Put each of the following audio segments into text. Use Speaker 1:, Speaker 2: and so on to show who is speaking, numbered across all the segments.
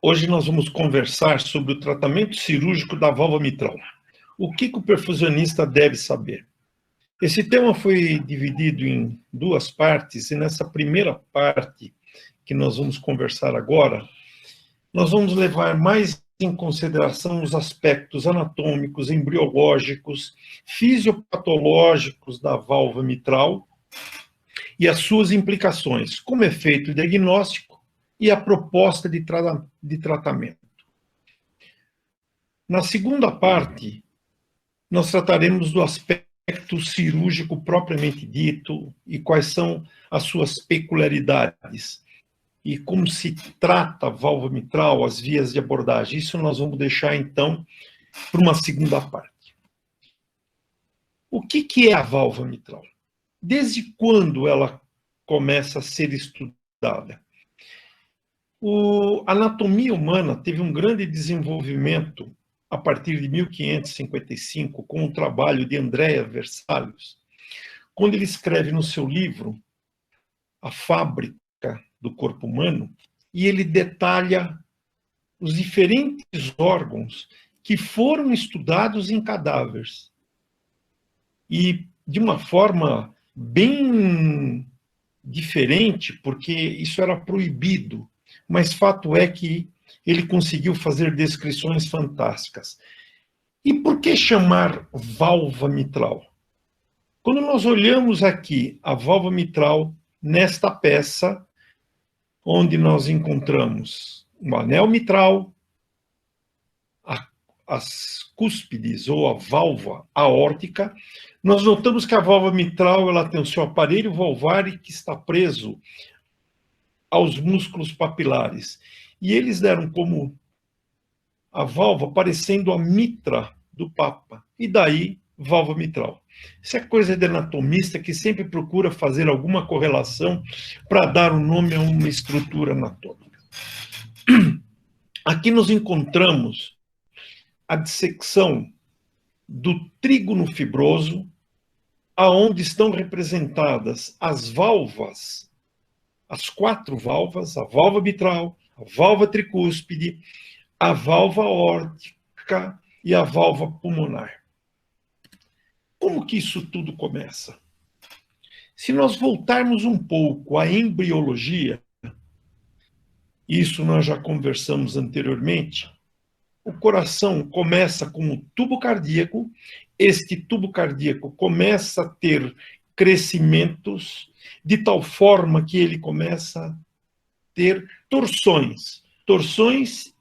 Speaker 1: Hoje nós vamos conversar sobre o tratamento cirúrgico da válvula mitral. O que o perfusionista deve saber? Esse tema foi dividido em duas partes, e nessa primeira parte, que nós vamos conversar agora, nós vamos levar mais em consideração os aspectos anatômicos, embriológicos, fisiopatológicos da válvula mitral e as suas implicações, como é feito o diagnóstico e a proposta de tratamento. Na segunda parte, nós trataremos do aspecto cirúrgico propriamente dito e quais são as suas peculiaridades e como se trata a válvula mitral, as vias de abordagem. Isso nós vamos deixar, então, para uma segunda parte. O que é a válvula mitral? Desde quando ela começa a ser estudada? A anatomia humana teve um grande desenvolvimento a partir de 1555, com o trabalho de Andrea Vesalius, quando ele escreve no seu livro A Fábrica do Corpo Humano, e ele detalha os diferentes órgãos que foram estudados em cadáveres. E de uma forma bem diferente, porque isso era proibido, mas fato é que ele conseguiu fazer descrições fantásticas. E por que chamar válvula mitral? Quando nós olhamos aqui a válvula mitral, nesta peça, onde nós encontramos o anel mitral, as cúspides ou a válvula aórtica, nós notamos que a válvula mitral ela tem o seu aparelho valvar que está preso aos músculos papilares. E eles deram como a válvula parecendo a mitra do Papa. E daí, válvula mitral. Isso é coisa de anatomista que sempre procura fazer alguma correlação para dar o nome a uma estrutura anatômica. Aqui nós encontramos a dissecção do trígono fibroso, aonde estão representadas as válvulas, as 4 válvulas, a válvula mitral, a válvula tricúspide, a válvula aórtica e a válvula pulmonar. Como que isso tudo começa? Se nós voltarmos um pouco à embriologia, isso nós já conversamos anteriormente, o coração começa com o tubo cardíaco, este tubo cardíaco começa a ter crescimentos de tal forma que ele começa a ter torções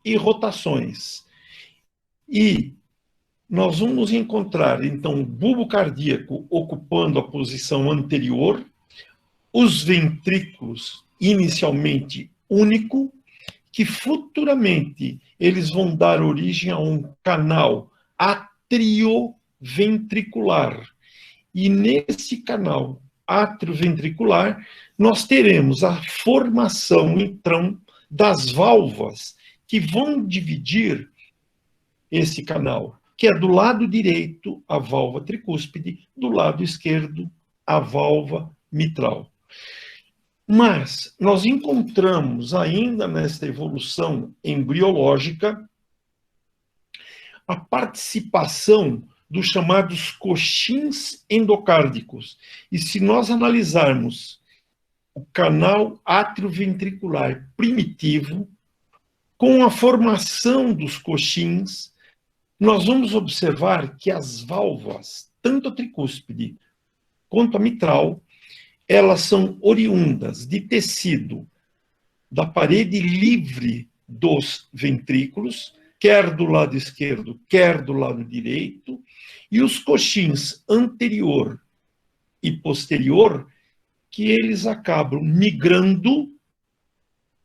Speaker 1: e rotações. E nós vamos encontrar, então, o bulbo cardíaco ocupando a posição anterior, os ventrículos inicialmente único, que futuramente eles vão dar origem a um canal atrioventricular. E nesse canal atrioventricular, nós teremos a formação, então, das válvulas que vão dividir esse canal, que é do lado direito a válvula tricúspide, do lado esquerdo a válvula mitral. Mas nós encontramos ainda nesta evolução embriológica a participação dos chamados coxins endocárdicos. E se nós analisarmos o canal atrioventricular primitivo, com a formação dos coxins, nós vamos observar que as válvulas, tanto a tricúspide quanto a mitral, elas são oriundas de tecido da parede livre dos ventrículos, quer do lado esquerdo, quer do lado direito, e os coxins anterior e posterior, que eles acabam migrando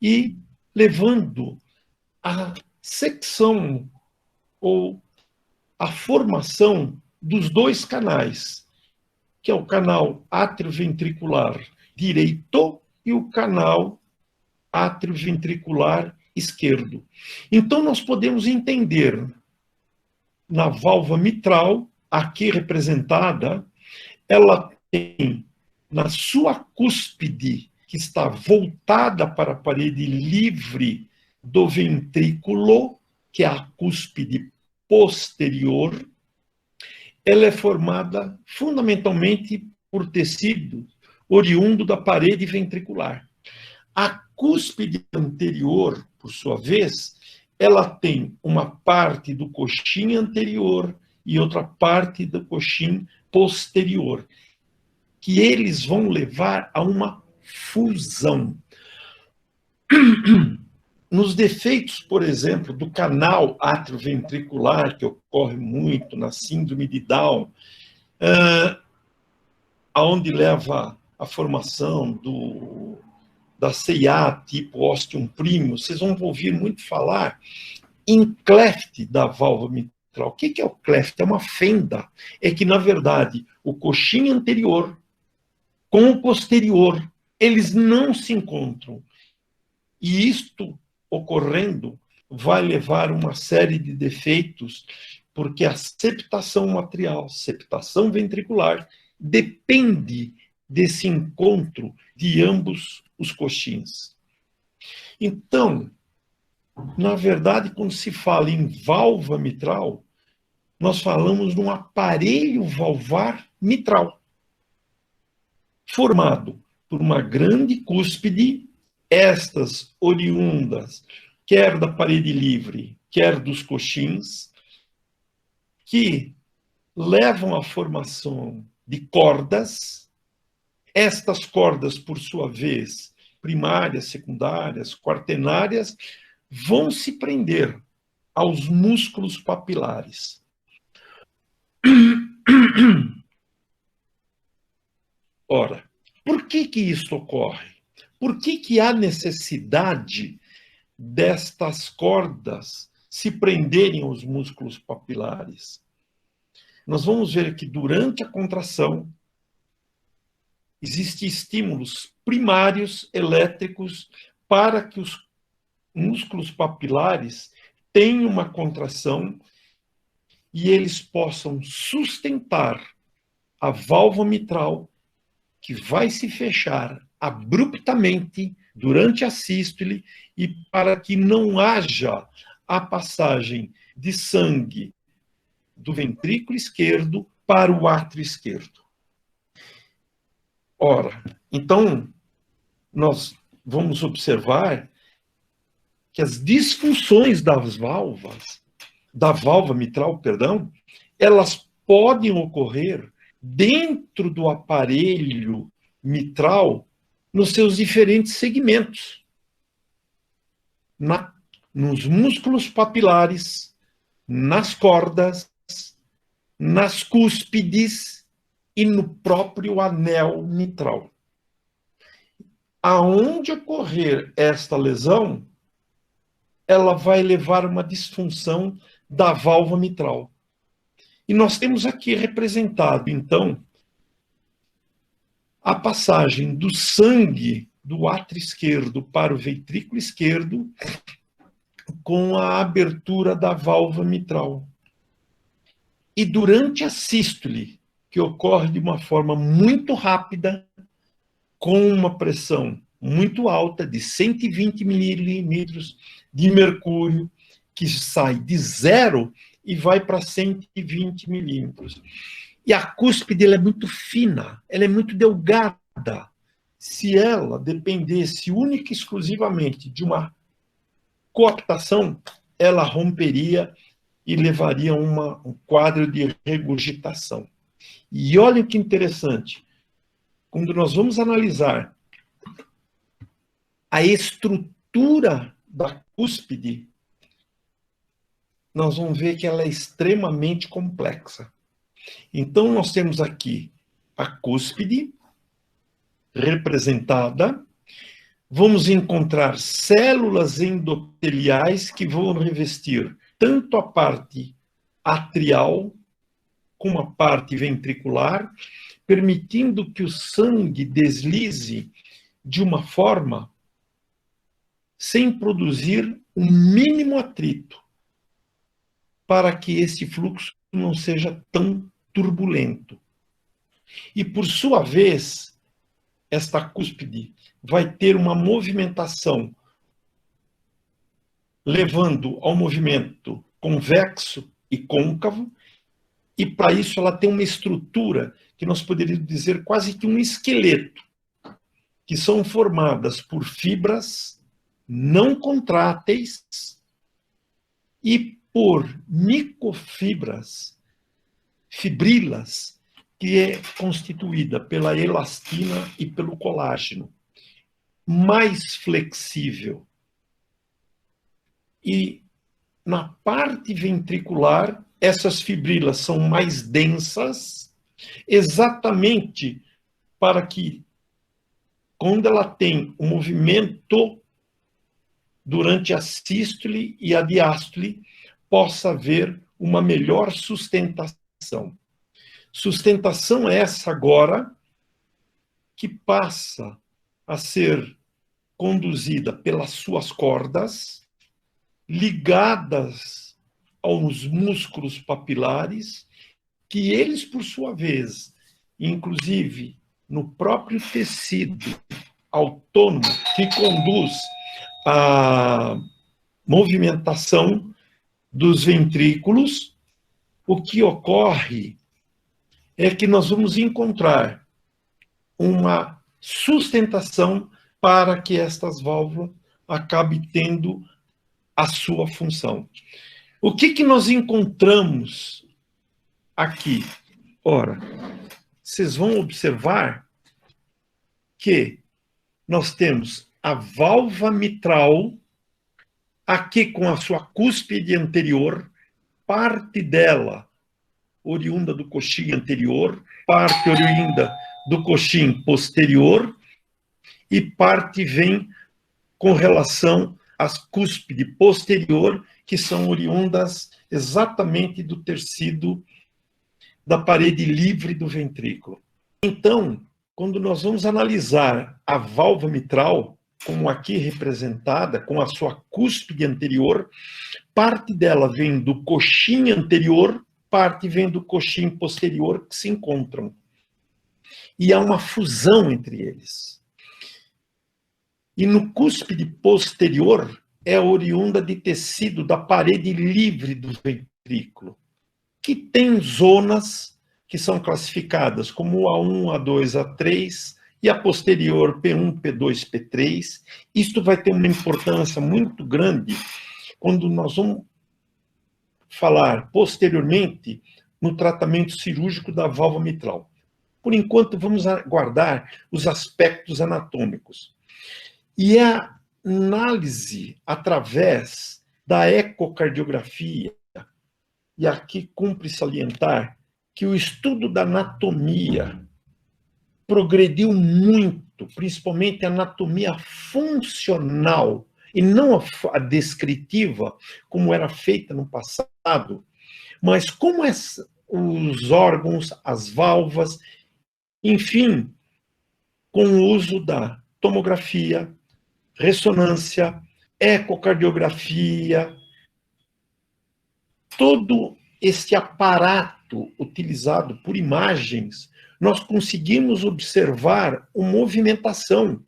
Speaker 1: e levando a secção ou a formação dos 2 canais, que é o canal atrioventricular direito e o canal atrioventricular esquerdo. Então, nós podemos entender na válvula mitral, aqui representada, ela tem na sua cúspide, que está voltada para a parede livre do ventrículo, que é a cúspide posterior, ela é formada fundamentalmente por tecido oriundo da parede ventricular. A cúspide anterior, por sua vez, ela tem uma parte do coxim anterior e outra parte do coxim posterior, que eles vão levar a uma fusão. Nos defeitos, por exemplo, do canal atrioventricular, que ocorre muito na síndrome de Down, aonde leva a formação da CIA tipo ostium primus, vocês vão ouvir muito falar em cleft da válvula mitral. O que é o cleft? É uma fenda. É que, na verdade, o coxim anterior com o posterior, eles não se encontram. E isto ocorrendo vai levar uma série de defeitos, porque a septação matrial, septação ventricular, depende desse encontro de ambos os coxins. Então, na verdade, quando se fala em válvula mitral, nós falamos de um aparelho valvar mitral, formado por uma grande cúspide, estas oriundas, quer da parede livre, quer dos coxins, que levam à formação de cordas. Estas cordas, por sua vez, primárias, secundárias, quaternárias, vão se prender aos músculos papilares. Ora, por que isso ocorre? Por que há necessidade destas cordas se prenderem aos músculos papilares? Nós vamos ver que durante a contração existem estímulos primários elétricos para que os músculos papilares tenham uma contração e eles possam sustentar a válvula mitral, que vai se fechar abruptamente durante a sístole, e para que não haja a passagem de sangue do ventrículo esquerdo para o átrio esquerdo. Ora, então, nós vamos observar que as disfunções das válvulas, da válvula mitral, perdão, elas podem ocorrer dentro do aparelho mitral nos seus diferentes segmentos. Nos músculos papilares, nas cordas, nas cúspides e no próprio anel mitral. Aonde ocorrer esta lesão, ela vai levar a uma disfunção da válvula mitral. E nós temos aqui representado, então, a passagem do sangue do átrio esquerdo para o ventrículo esquerdo com a abertura da válvula mitral. E durante a sístole, que ocorre de uma forma muito rápida, com uma pressão muito alta, de 120 milímetros de mercúrio, que sai de 0 e vai para 120 milímetros. E a cúspide ela é muito fina, ela é muito delgada. Se ela dependesse única e exclusivamente de uma coaptação, ela romperia e levaria a um quadro de regurgitação. E olha que interessante, quando nós vamos analisar a estrutura da cúspide, nós vamos ver que ela é extremamente complexa. Então, nós temos aqui a cúspide representada, vamos encontrar células endoteliais que vão revestir tanto a parte atrial como a parte ventricular, permitindo que o sangue deslize de uma forma sem produzir o mínimo atrito, para que esse fluxo não seja tão turbulento. E, por sua vez, esta cúspide vai ter uma movimentação levando ao movimento convexo e côncavo, e para isso ela tem uma estrutura que nós poderíamos dizer quase que um esqueleto, que são formadas por fibras não contráteis e por microfibras, fibrilas, que é constituída pela elastina e pelo colágeno, mais flexível. E na parte ventricular, essas fibrilas são mais densas, exatamente para que, quando ela tem o movimento durante a sístole e a diástole, possa haver uma melhor sustentação. Sustentação essa agora que passa a ser conduzida pelas suas cordas, ligadas aos músculos papilares, que eles, por sua vez, inclusive no próprio tecido autônomo que conduz a movimentação dos ventrículos, o que ocorre é que nós vamos encontrar uma sustentação para que estas válvulas acabem tendo a sua função. O que nós encontramos aqui? Ora, vocês vão observar que nós temos a válvula mitral, aqui com a sua cúspide anterior, parte dela oriunda do coxim anterior, parte oriunda do coxim posterior, e parte vem com relação às cúspide posterior, que são oriundas exatamente do tecido da parede livre do ventrículo. Então, quando nós vamos analisar a válvula mitral, como aqui representada, com a sua cúspide anterior, parte dela vem do coxim anterior, parte vem do coxim posterior, que se encontram. E há uma fusão entre eles. E no cúspide posterior é oriunda de tecido da parede livre do ventrículo, que tem zonas que são classificadas como A1, A2, A3, e a posterior P1, P2, P3. Isto vai ter uma importância muito grande quando nós vamos falar posteriormente no tratamento cirúrgico da válvula mitral. Por enquanto, vamos aguardar os aspectos anatômicos. E a análise através da ecocardiografia, e aqui cumpre salientar que o estudo da anatomia progrediu muito, principalmente a anatomia funcional, e não a descritiva, como era feita no passado, mas como os órgãos, as válvulas, enfim, com o uso da tomografia, ressonância, ecocardiografia, todo este aparato utilizado por imagens, nós conseguimos observar uma movimentação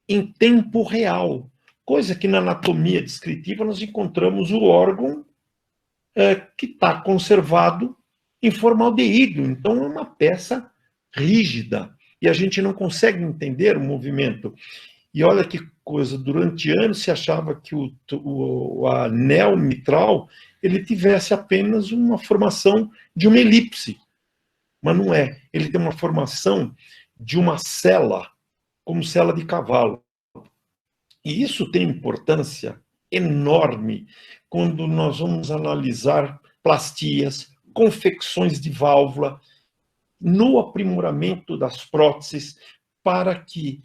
Speaker 1: em tempo real, coisa que na anatomia descritiva nós encontramos o órgão que está conservado em formaldeído, então é uma peça rígida, e a gente não consegue entender o movimento. E olha que coisa, durante anos se achava que o anel mitral ele tivesse apenas uma formação de uma elipse, mas não é. Ele tem uma formação de uma sela, como sela de cavalo. E isso tem importância enorme quando nós vamos analisar plastias, confecções de válvula, no aprimoramento das próteses, para que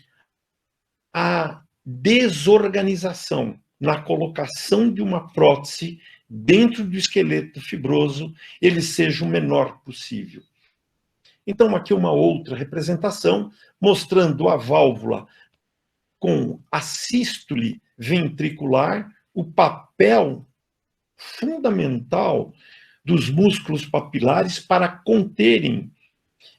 Speaker 1: a desorganização na colocação de uma prótese dentro do esqueleto fibroso ele seja o menor possível. Então, aqui uma outra representação mostrando a válvula com a sístole ventricular, o papel fundamental dos músculos papilares para conterem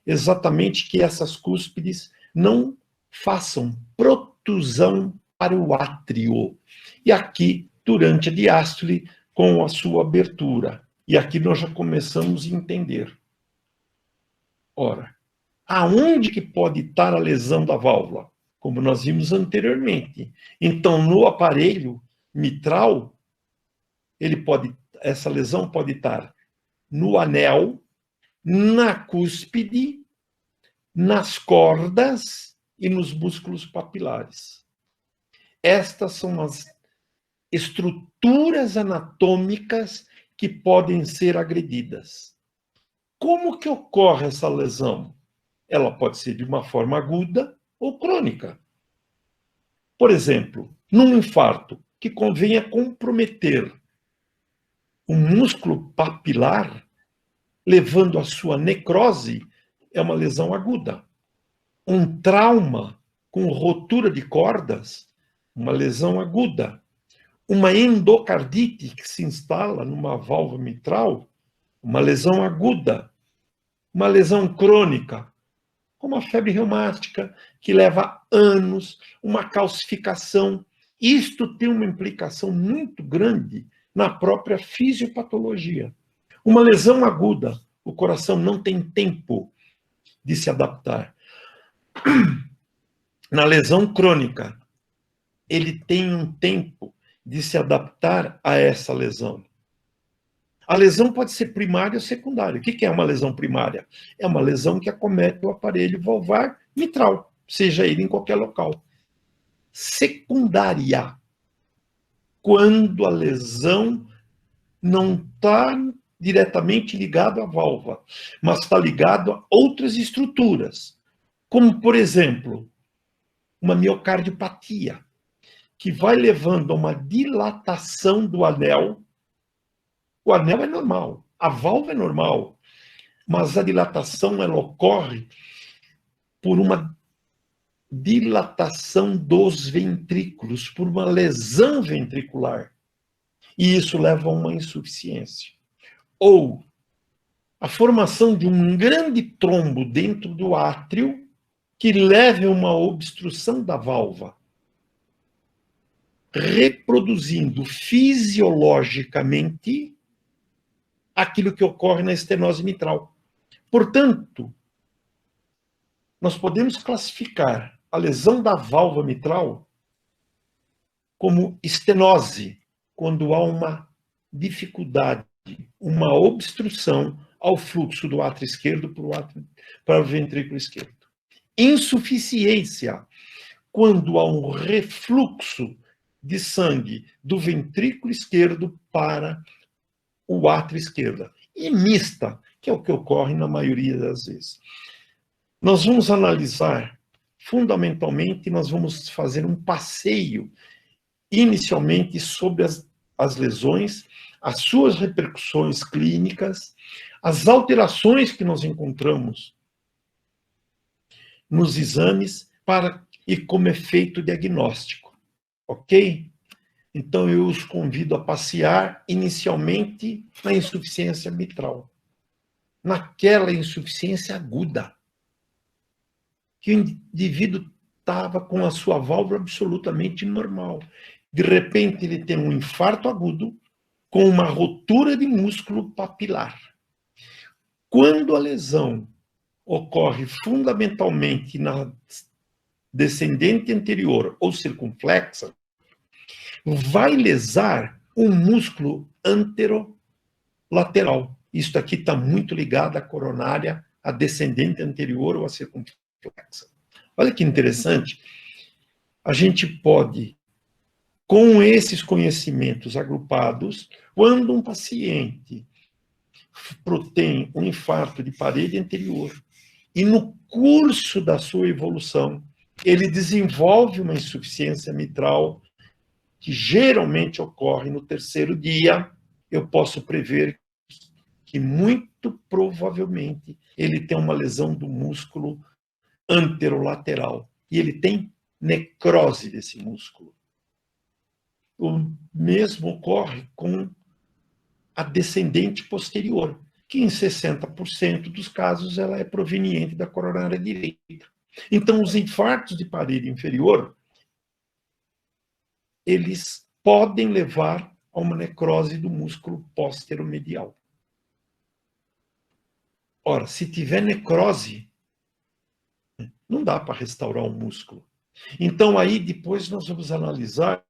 Speaker 1: exatamente que essas cúspides não façam protusão para o átrio. E aqui, durante a diástole, com a sua abertura. E aqui nós já começamos a entender. Ora, aonde que pode estar a lesão da válvula? Como nós vimos anteriormente. Então, no aparelho mitral, essa lesão pode estar no anel, na cúspide, nas cordas e nos músculos papilares. Estas são as estruturas anatômicas que podem ser agredidas. Como que ocorre essa lesão? Ela pode ser de uma forma aguda ou crônica. Por exemplo, num infarto que convenha comprometer o músculo papilar, levando à sua necrose, é uma lesão aguda. Um trauma com rotura de cordas, uma lesão aguda. Uma endocardite que se instala numa válvula mitral, uma lesão aguda. Uma lesão crônica, como a febre reumática, que leva anos, uma calcificação. Isto tem uma implicação muito grande na própria fisiopatologia. Uma lesão aguda, o coração não tem tempo de se adaptar. Na lesão crônica, ele tem um tempo de se adaptar a essa lesão. A lesão pode ser primária ou secundária. O que é uma lesão primária? É uma lesão que acomete o aparelho valvar mitral, seja ele em qualquer local. Secundária, quando a lesão não está diretamente ligada à válvula, mas está ligado a outras estruturas, como, por exemplo, uma miocardiopatia, que vai levando a uma dilatação do anel. O anel é normal, a válvula é normal, mas a dilatação ela ocorre por uma dilatação dos ventrículos, por uma lesão ventricular. E isso leva a uma insuficiência. Ou a formação de um grande trombo dentro do átrio que leve a uma obstrução da válvula, reproduzindo fisiologicamente aquilo que ocorre na estenose mitral. Portanto, nós podemos classificar a lesão da válvula mitral como estenose, quando há uma dificuldade, uma obstrução ao fluxo do átrio esquerdo para o ventrículo esquerdo. Insuficiência, quando há um refluxo de sangue do ventrículo esquerdo para o átrio esquerdo. E mista, que é o que ocorre na maioria das vezes. Nós vamos analisar, fundamentalmente, nós vamos fazer um passeio, inicialmente, sobre as lesões, as suas repercussões clínicas, as alterações que nós encontramos nos exames e como é feito o diagnóstico. Ok? Então, eu os convido a passear inicialmente na insuficiência mitral. Naquela insuficiência aguda, que o indivíduo estava com a sua válvula absolutamente normal. De repente, ele tem um infarto agudo com uma rotura de músculo papilar. Quando a lesão ocorre fundamentalmente na descendente anterior ou circunflexa, vai lesar um músculo anterolateral. Isso aqui está muito ligado à coronária, à descendente anterior ou à circunflexa. Olha que interessante. A gente pode, com esses conhecimentos agrupados, quando um paciente tem um infarto de parede anterior e no curso da sua evolução ele desenvolve uma insuficiência mitral que geralmente ocorre no terceiro dia, eu posso prever que muito provavelmente ele tem uma lesão do músculo anterolateral e ele tem necrose desse músculo. O mesmo ocorre com a descendente posterior, que em 60% dos casos ela é proveniente da coronária direita. Então, os infartos de parede inferior, eles podem levar a uma necrose do músculo póstero-medial. Ora, se tiver necrose, não dá para restaurar o músculo. Então, aí, depois nós vamos analisar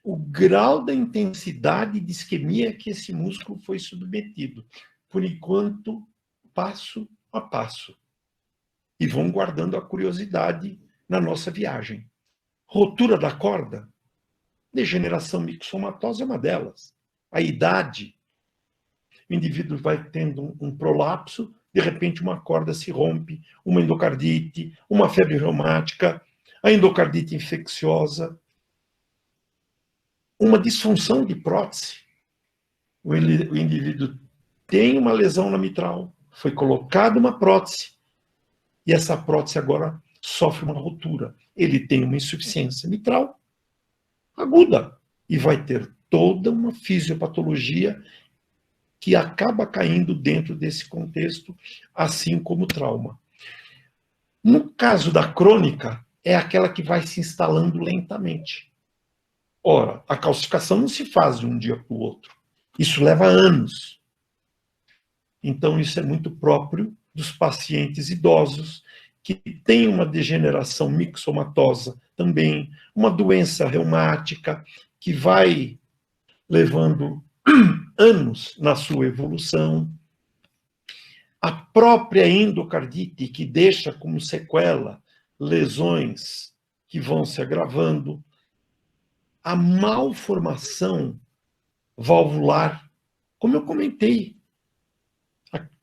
Speaker 1: o grau da intensidade de isquemia que esse músculo foi submetido. Por enquanto, passo a passo. E vão guardando a curiosidade na nossa viagem. Rotura da corda, degeneração mixomatosa é uma delas. A idade, o indivíduo vai tendo um prolapso, de repente uma corda se rompe, uma endocardite, uma febre reumática, a endocardite infecciosa, uma disfunção de prótese. O indivíduo tem uma lesão na mitral, foi colocada uma prótese, e essa prótese agora sofre uma ruptura. Ele tem uma insuficiência mitral aguda e vai ter toda uma fisiopatologia que acaba caindo dentro desse contexto, assim como o trauma. No caso da crônica, é aquela que vai se instalando lentamente. Ora, a calcificação não se faz de um dia para o outro. Isso leva anos. Então, isso é muito próprio dos pacientes idosos que têm uma degeneração mixomatosa também, uma doença reumática que vai levando anos na sua evolução. A própria endocardite, que deixa como sequela lesões que vão se agravando. A malformação valvular, como eu comentei,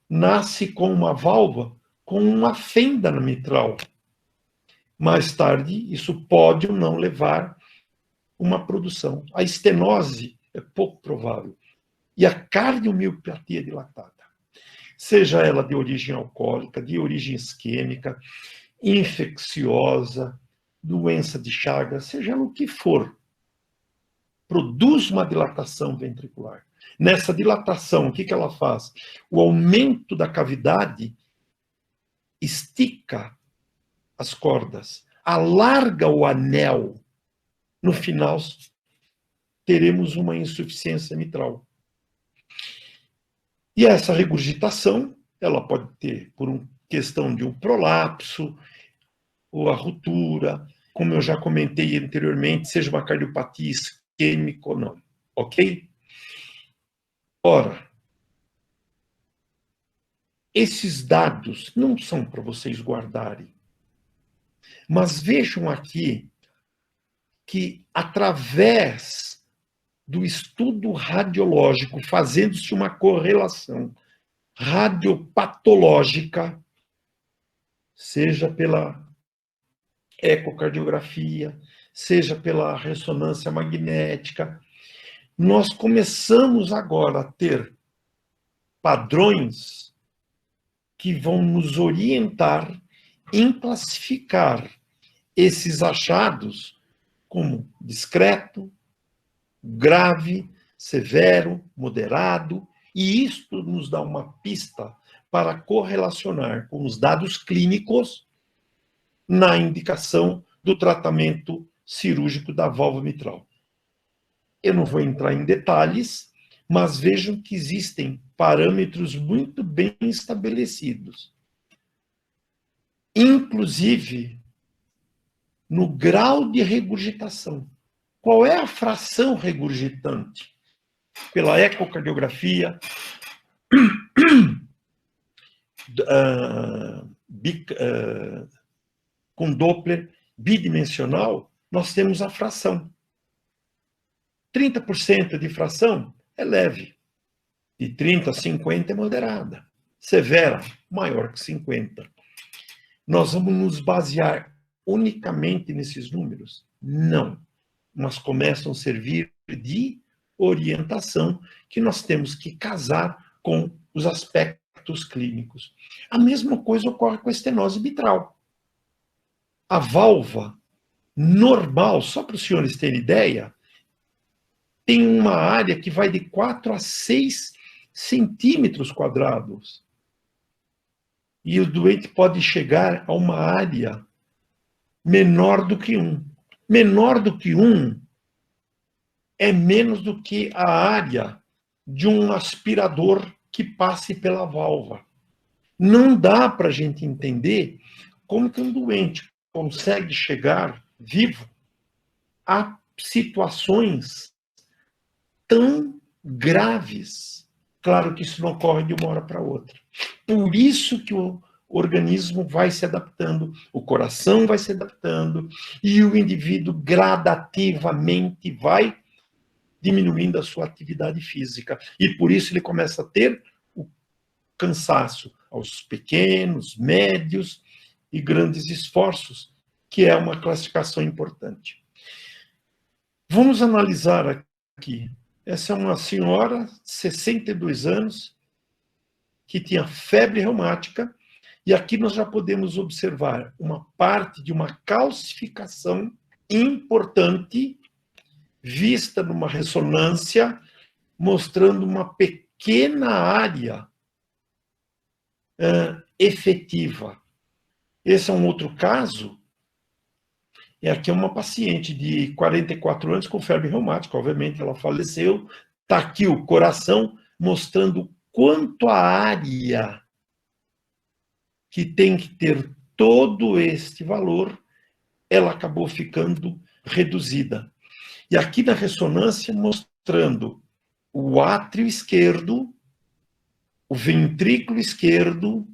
Speaker 1: nasce com uma válvula com uma fenda na mitral. Mais tarde, isso pode ou não levar uma produção. A estenose é pouco provável. E a cardiomiopatia dilatada, seja ela de origem alcoólica, de origem isquêmica, infecciosa, doença de Chagas, seja ela o que for, produz uma dilatação ventricular. Nessa dilatação, o que ela faz? O aumento da cavidade estica as cordas, alarga o anel. No final, teremos uma insuficiência mitral. E essa regurgitação, ela pode ter por uma questão de um prolapso, ou a ruptura, como eu já comentei anteriormente, seja uma cardiopatia isquêmica ou não. Ok? Ora, esses dados não são para vocês guardarem. Mas vejam aqui que, através do estudo radiológico, fazendo-se uma correlação radiopatológica, seja pela ecocardiografia, seja pela ressonância magnética, nós começamos agora a ter padrões que vão nos orientar em classificar esses achados como discreto, grave, severo, moderado, e isto nos dá uma pista para correlacionar com os dados clínicos na indicação do tratamento cirúrgico da válvula mitral. Eu não vou entrar em detalhes, mas vejam que existem parâmetros muito bem estabelecidos. Inclusive, no grau de regurgitação. Qual é a fração regurgitante? Pela ecocardiografia, com Doppler bidimensional, nós temos a fração. 30% de fração é leve. De 30 a 50 é moderada. Severa, maior que 50. Nós vamos nos basear unicamente nesses números? Não. Mas começam a servir de orientação que nós temos que casar com os aspectos clínicos. A mesma coisa ocorre com a estenose mitral. A válvula normal, só para os senhores terem ideia, tem uma área que vai de 4 a 6 centímetros quadrados. E o doente pode chegar a uma área menor do que 1. Menor do que 1 é menos do que a área de um aspirador que passe pela válvula. Não dá para a gente entender como que um doente consegue chegar vivo a situações tão graves. Claro que isso não ocorre de uma hora para outra. Por isso que o organismo vai se adaptando, o coração vai se adaptando, e o indivíduo gradativamente vai diminuindo a sua atividade física. E por isso ele começa a ter o cansaço aos pequenos, médios e grandes esforços, que é uma classificação importante. Vamos analisar aqui. Essa é uma senhora, 62 anos, que tinha febre reumática, e aqui nós já podemos observar uma parte de uma calcificação importante, vista numa ressonância, mostrando uma pequena área efetiva. Esse é um outro caso. E aqui é uma paciente de 44 anos com febre reumática, obviamente ela faleceu. Está aqui o coração mostrando quanto a área que tem que ter todo este valor, ela acabou ficando reduzida. E aqui na ressonância mostrando o átrio esquerdo, o ventrículo esquerdo,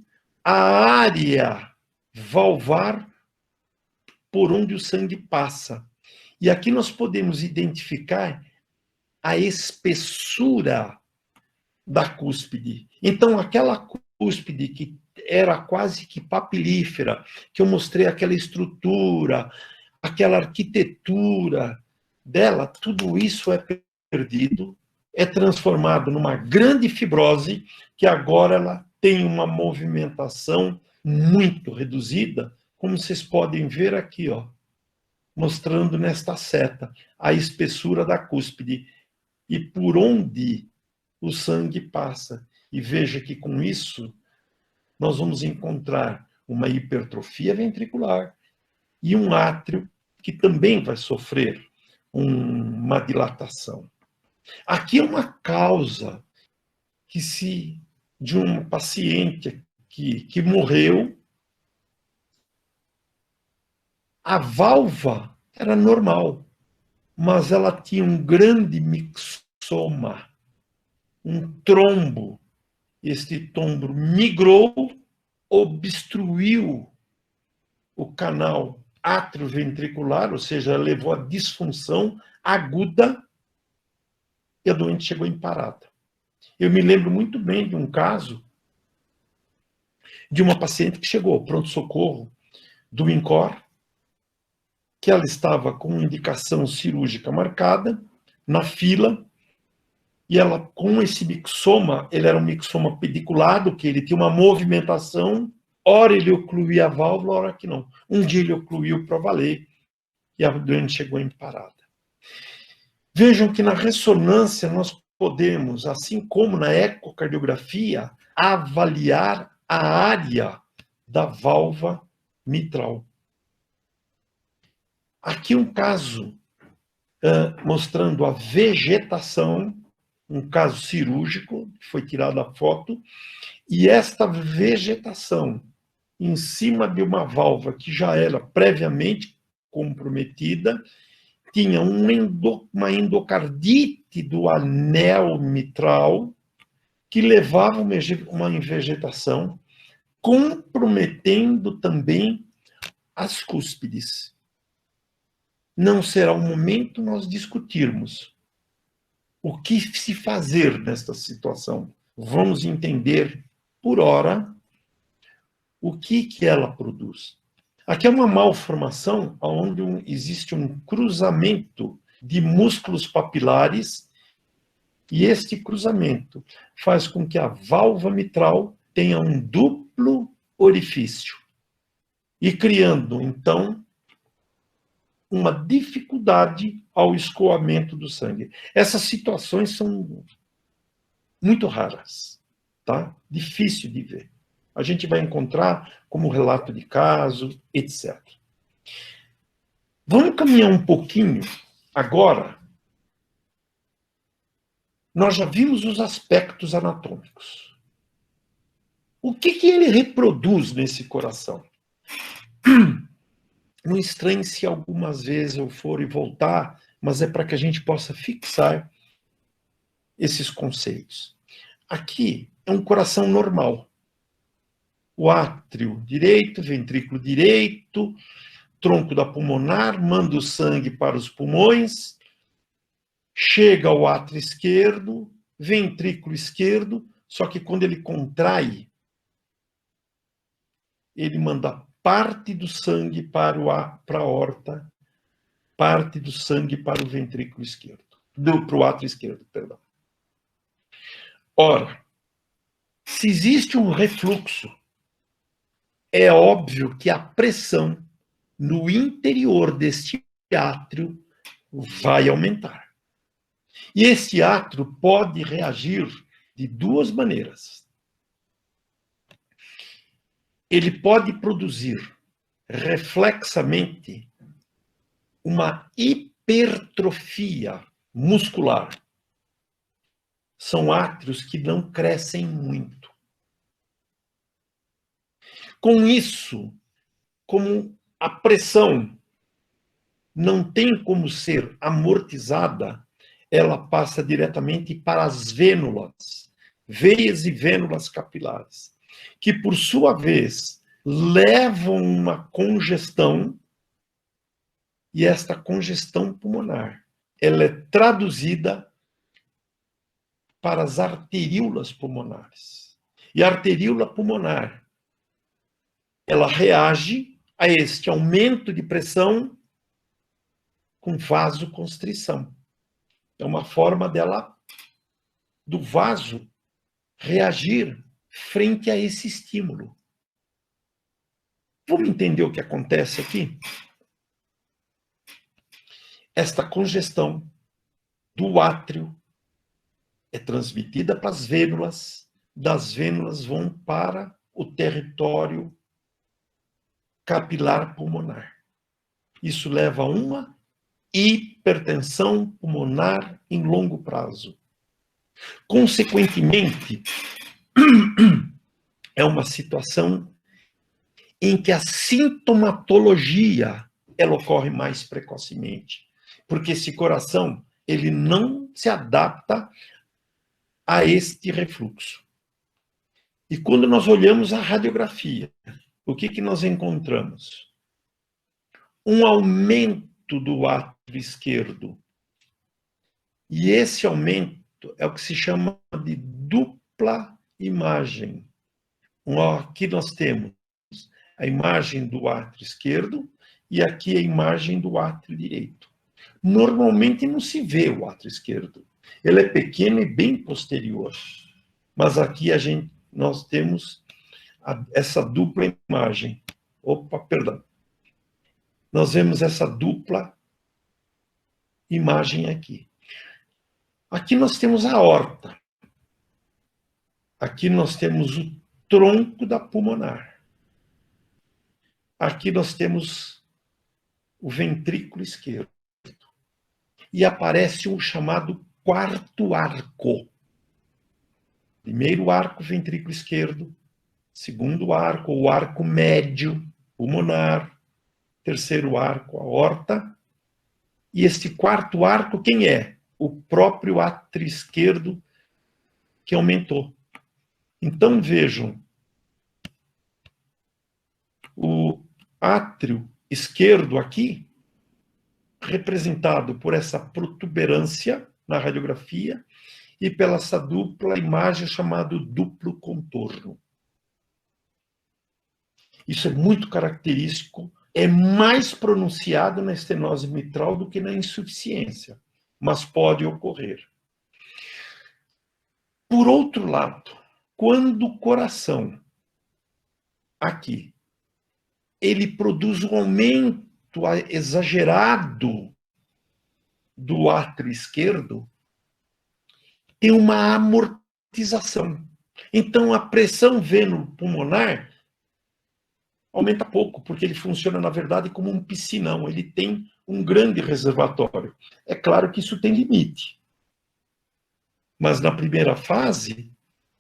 Speaker 1: a área valvar por onde o sangue passa. E aqui nós podemos identificar a espessura da cúspide. Então, aquela cúspide que era quase que papilífera, que eu mostrei aquela estrutura, aquela arquitetura dela, tudo isso é perdido, é transformado numa grande fibrose, que agora ela tem uma movimentação muito reduzida, como vocês podem ver aqui, ó, mostrando nesta seta a espessura da cúspide e por onde o sangue passa. E veja que com isso nós vamos encontrar uma hipertrofia ventricular e um átrio que também vai sofrer uma dilatação. Aqui é uma causa de um paciente que morreu. A válvula era normal, mas ela tinha um grande mixoma, um trombo. Este trombo migrou, obstruiu o canal atrioventricular, ou seja, levou a disfunção aguda e a doente chegou em parada. Eu me lembro muito bem de um caso de uma paciente que chegou ao pronto-socorro do INCOR, que ela estava com indicação cirúrgica marcada, na fila, e ela, com esse mixoma, ele era um mixoma pediculado, que ele tinha uma movimentação, ora ele ocluía a válvula, ora que não. Um dia ele ocluiu para valer, e a doente chegou em parada. Vejam que na ressonância nós podemos, assim como na ecocardiografia, avaliar a área da válvula mitral. Aqui um caso mostrando a vegetação, um caso cirúrgico, foi tirada a foto, e esta vegetação em cima de uma válvula que já era previamente comprometida, tinha uma endocardite do anel mitral que levava uma vegetação, comprometendo também as cúspides. Não será o momento nós discutirmos o que se fazer nesta situação. Vamos entender, por hora, o que ela produz. Aqui é uma malformação onde existe um cruzamento de músculos papilares, e este cruzamento faz com que a válvula mitral tenha um duplo orifício, e criando, então, uma dificuldade ao escoamento do sangue. Essas situações são muito raras, tá? Difícil de ver. A gente vai encontrar como relato de caso, etc. Vamos caminhar um pouquinho agora nós já vimos os aspectos anatômicos. O que ele reproduz nesse coração? Não estranhe se algumas vezes eu for e voltar, mas é para que a gente possa fixar esses conceitos. Aqui é um coração normal. O átrio direito, ventrículo direito, tronco da pulmonar, manda o sangue para os pulmões, chega ao átrio esquerdo, ventrículo esquerdo, só que quando ele contrai, ele manda parte do sangue para a aorta, parte do sangue para o ventrículo esquerdo, para o átrio esquerdo, perdão. Ora, se existe um refluxo, é óbvio que a pressão no interior deste átrio vai aumentar. E esse átrio pode reagir de duas maneiras. Ele pode produzir reflexamente uma hipertrofia muscular. São átrios que não crescem muito. Com isso, como a pressão não tem como ser amortizada, ela passa diretamente para as vênulas, veias e vênulas capilares, que, por sua vez, levam uma congestão, e esta congestão pulmonar, ela é traduzida para as arteríolas pulmonares. E a arteríola pulmonar, ela reage a este aumento de pressão com vasoconstrição. É uma forma do vaso, reagir frente a esse estímulo. Vamos entender o que acontece aqui? Esta congestão do átrio é transmitida para as vênulas, das vênulas vão para o território capilar pulmonar. Isso leva a uma hipertensão pulmonar em longo prazo. Consequentemente, é uma situação em que a sintomatologia ela ocorre mais precocemente, porque esse coração ele não se adapta a este refluxo. E quando nós olhamos a radiografia, o que nós encontramos? Um aumento do átrio esquerdo. E esse aumento é o que se chama de dupla imagem. Aqui nós temos a imagem do átrio esquerdo e aqui a imagem do átrio direito. Normalmente não se vê o átrio esquerdo. Ele é pequeno e bem posterior. Mas aqui nós temos essa dupla imagem. Opa, perdão. Nós vemos essa dupla imagem aqui. Aqui nós temos a aorta. Aqui nós temos o tronco da pulmonar. Aqui nós temos o ventrículo esquerdo. E aparece um chamado quarto arco. Primeiro arco, ventrículo esquerdo. Segundo arco, o arco médio, pulmonar. Terceiro arco, a aorta. E este quarto arco, quem é? O próprio átrio esquerdo que aumentou. Então, vejam, o átrio esquerdo aqui, representado por essa protuberância na radiografia e pela essa dupla imagem chamada duplo contorno. Isso é muito característico, é mais pronunciado na estenose mitral do que na insuficiência, mas pode ocorrer. Por outro lado, quando o coração, aqui, ele produz um aumento exagerado do átrio esquerdo, tem uma amortização. Então, a pressão veno-pulmonar aumenta pouco, porque ele funciona, na verdade, como um piscinão. Ele tem um grande reservatório. É claro que isso tem limite. Mas na primeira fase,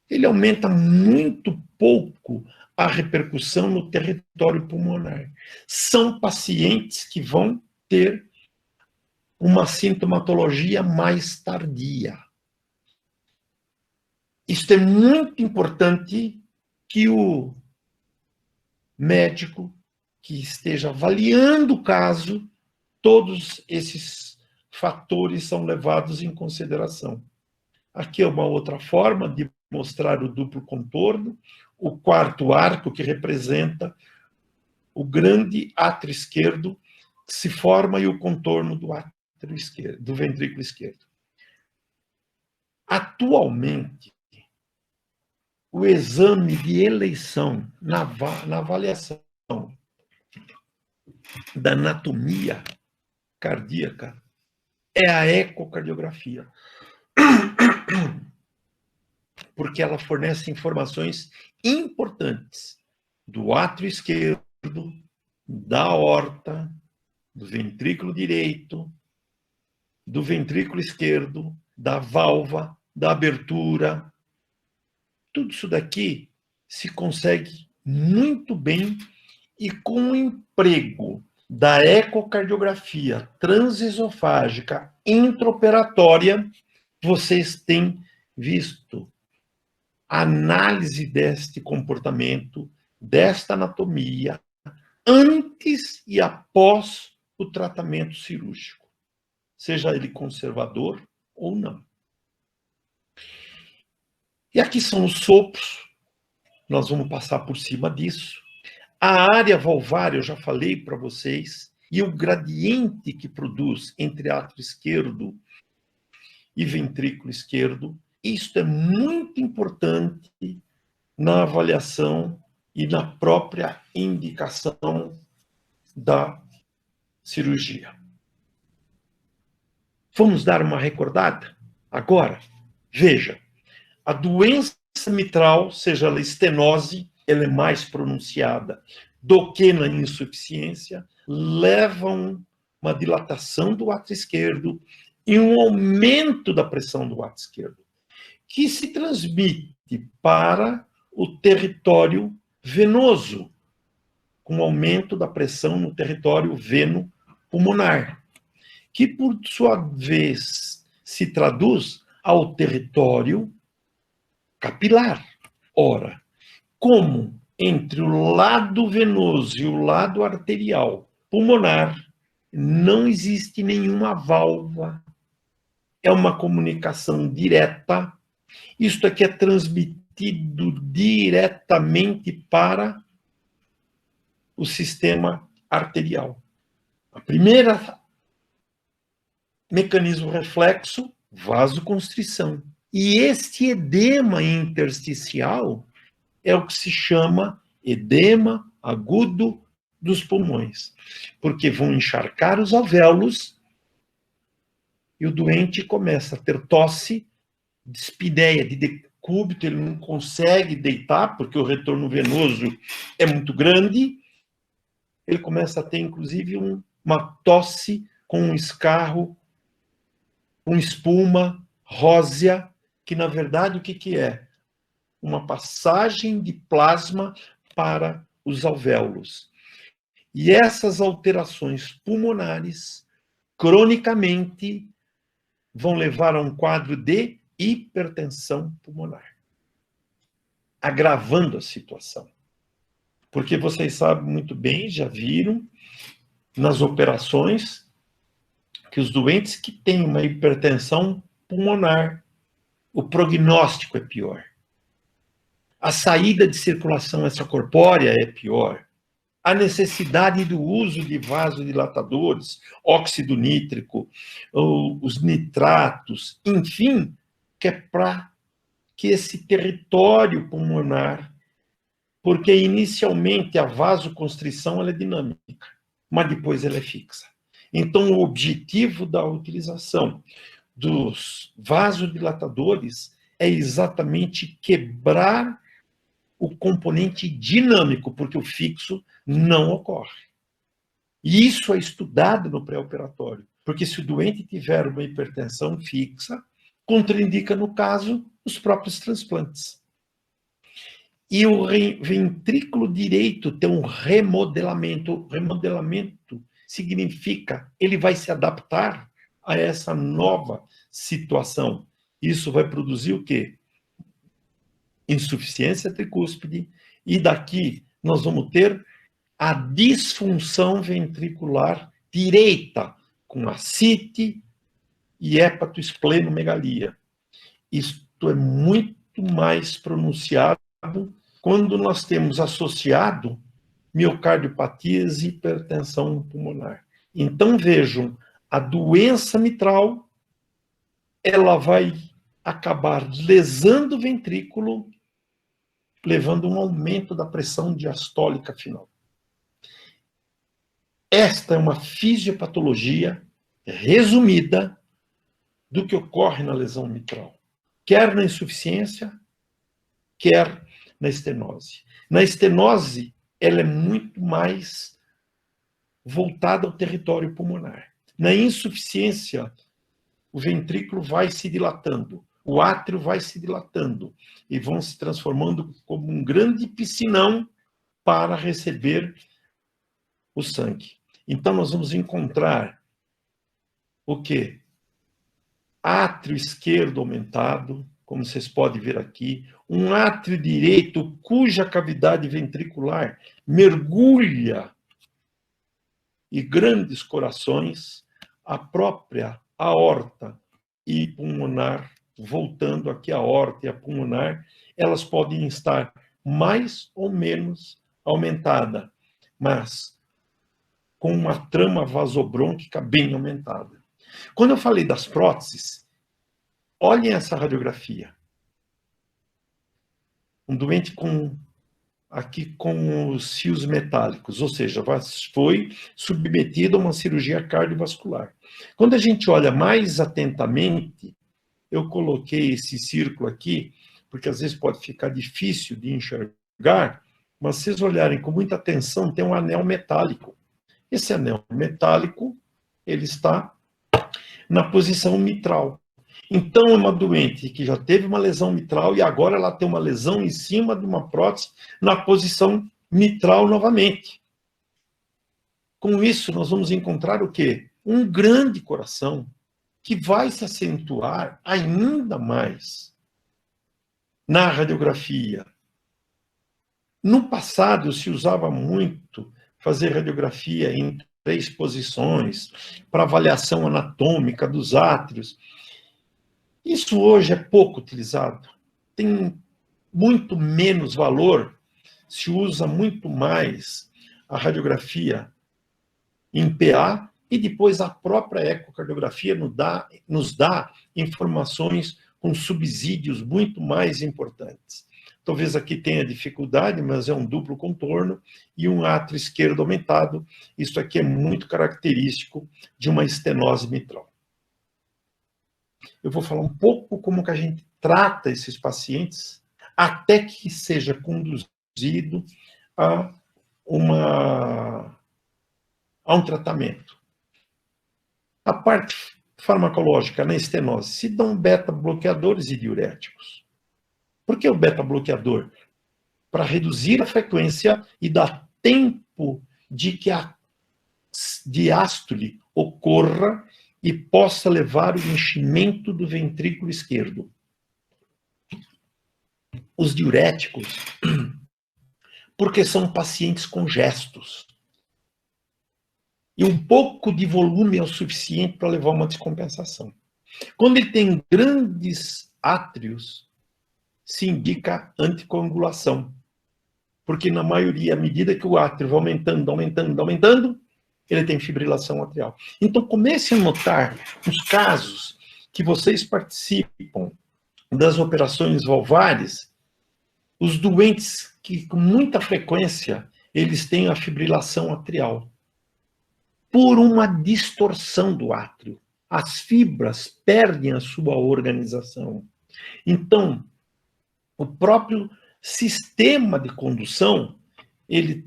Speaker 1: ele aumenta muito pouco a repercussão no território pulmonar. São pacientes que vão ter uma sintomatologia mais tardia. Isso é muito importante que o médico que esteja avaliando o caso, todos esses fatores são levados em consideração. Aqui é uma outra forma de mostrar o duplo contorno, o quarto arco que representa o grande átrio esquerdo que se forma e o contorno do átrio esquerdo, do ventrículo esquerdo. Atualmente, o exame de eleição na avaliação da anatomia cardíaca é a ecocardiografia, porque ela fornece informações importantes do átrio esquerdo, da aorta, do ventrículo direito, do ventrículo esquerdo, da válvula, da abertura. Tudo isso daqui se consegue muito bem e com o emprego da ecocardiografia transesofágica intraoperatória, vocês têm visto a análise deste comportamento, desta anatomia, antes e após o tratamento cirúrgico, seja ele conservador ou não. E aqui são os sopros, nós vamos passar por cima disso. A área valvar, eu já falei para vocês, e o gradiente que produz entre átrio esquerdo e ventrículo esquerdo, isso é muito importante na avaliação e na própria indicação da cirurgia. Vamos dar uma recordada? Agora, veja, a doença mitral, seja ela estenose, ela é mais pronunciada do que na insuficiência, levam uma dilatação do átrio esquerdo e um aumento da pressão do átrio esquerdo, que se transmite para o território venoso, com aumento da pressão no território veno-pulmonar, que, por sua vez, se traduz ao território capilar. Ora, como entre o lado venoso e o lado arterial pulmonar não existe nenhuma válvula, é uma comunicação direta, isto aqui é transmitido diretamente para o sistema arterial. A primeira mecanismo reflexo, vasoconstrição. E este edema intersticial é o que se chama edema agudo dos pulmões, porque vão encharcar os alvéolos e o doente começa a ter tosse, dispneia de decúbito, ele não consegue deitar, porque o retorno venoso é muito grande, ele começa a ter, inclusive, uma tosse com um escarro, com espuma, rósea, que, na verdade, o que é? Uma passagem de plasma para os alvéolos. E essas alterações pulmonares, cronicamente, vão levar a um quadro de hipertensão pulmonar, agravando a situação. Porque vocês sabem muito bem, já viram, nas operações, que os doentes que têm uma hipertensão pulmonar, o prognóstico é pior. A saída de circulação extracorpórea é pior. A necessidade do uso de vasodilatadores, óxido nítrico, os nitratos, enfim, que é para que esse território pulmonar, porque inicialmente a vasoconstrição ela é dinâmica, mas depois ela é fixa. Então, o objetivo da utilização dos vasodilatadores é exatamente quebrar o componente dinâmico, porque o fixo não ocorre. E isso é estudado no pré-operatório, porque se o doente tiver uma hipertensão fixa, contraindica, no caso, os próprios transplantes. E o ventrículo direito tem um remodelamento. Remodelamento significa ele vai se adaptar a essa nova situação. Isso vai produzir o quê? Insuficiência tricúspide, e daqui nós vamos ter a disfunção ventricular direita, com ascite e hepatosplenomegalia. Isto é muito mais pronunciado quando nós temos associado miocardiopatias e hipertensão pulmonar. Então, vejam, a doença mitral, ela vai acabar lesando o ventrículo, levando a um aumento da pressão diastólica final. Esta é uma fisiopatologia resumida do que ocorre na lesão mitral, quer na insuficiência, quer na estenose. Na estenose, ela é muito mais voltada ao território pulmonar. Na insuficiência, o ventrículo vai se dilatando, o átrio vai se dilatando e vão se transformando como um grande piscinão para receber o sangue. Então, nós vamos encontrar o quê? Átrio esquerdo aumentado, como vocês podem ver aqui, um átrio direito cuja cavidade ventricular mergulha e grandes corações, a própria aorta e pulmonar, voltando aqui a aorta e a pulmonar, elas podem estar mais ou menos aumentada, mas com uma trama vasobrônquica bem aumentada. Quando eu falei das próteses, olhem essa radiografia. Um doente aqui com os fios metálicos, ou seja, foi submetido a uma cirurgia cardiovascular. Quando a gente olha mais atentamente, eu coloquei esse círculo aqui, porque às vezes pode ficar difícil de enxergar, mas se vocês olharem com muita atenção, tem um anel metálico. Esse anel metálico, ele está na posição mitral. Então, é uma doente que já teve uma lesão mitral e agora ela tem uma lesão em cima de uma prótese na posição mitral novamente. Com isso, nós vamos encontrar o quê? Um grande coração que vai se acentuar ainda mais na radiografia. No passado, se usava muito fazer radiografia em 3 posições para avaliação anatômica dos átrios. Isso hoje é pouco utilizado, tem muito menos valor, se usa muito mais a radiografia em PA e depois a própria ecocardiografia nos dá informações com subsídios muito mais importantes. Talvez aqui tenha dificuldade, mas é um duplo contorno e um átrio esquerdo aumentado. Isso aqui é muito característico de uma estenose mitral. Eu vou falar um pouco como que a gente trata esses pacientes até que seja conduzido a um tratamento. A parte farmacológica na estenose, se dão beta-bloqueadores e diuréticos. Por que o beta-bloqueador? Para reduzir a frequência e dar tempo de que a diástole ocorra e possa levar o enchimento do ventrículo esquerdo. Os diuréticos, porque são pacientes congestos. E um pouco de volume é o suficiente para levar uma descompensação. Quando ele tem grandes átrios, se indica anticoagulação. Porque na maioria, à medida que o átrio vai aumentando, ele tem fibrilação atrial. Então, comece a notar os casos que vocês participam das operações valvares, os doentes que, com muita frequência, eles têm a fibrilação atrial. Por uma distorção do átrio. As fibras perdem a sua organização. Então, o próprio sistema de condução, ele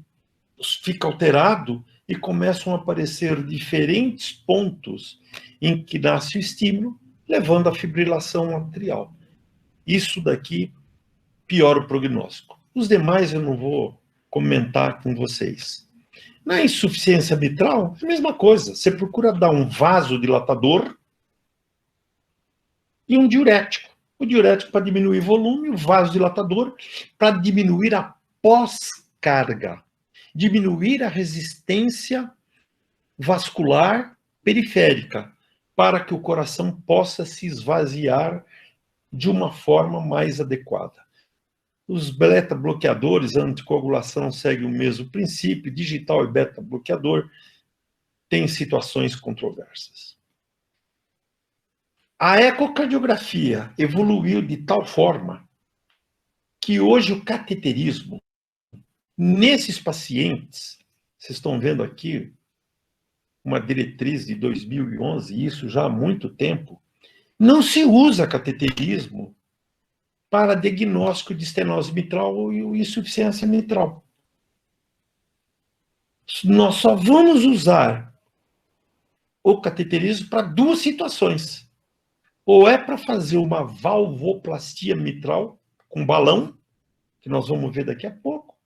Speaker 1: fica alterado e começam a aparecer diferentes pontos em que nasce o estímulo, levando à fibrilação atrial. Isso daqui piora o prognóstico. Os demais eu não vou comentar com vocês. Na insuficiência mitral, é a mesma coisa. Você procura dar um vasodilatador e um diurético. O diurético para diminuir o volume, o vasodilatador para diminuir a pós-carga, diminuir a resistência vascular periférica, para que o coração possa se esvaziar de uma forma mais adequada. Os beta-bloqueadores, a anticoagulação segue o mesmo princípio, digital e beta-bloqueador têm situações controversas. A ecocardiografia evoluiu de tal forma que hoje o cateterismo, nesses pacientes, vocês estão vendo aqui uma diretriz de 2011, isso já há muito tempo, não se usa cateterismo para diagnóstico de estenose mitral e insuficiência mitral. Nós só vamos usar o cateterismo para duas situações. Ou é para fazer uma valvoplastia mitral com balão, que nós vamos ver daqui a pouco,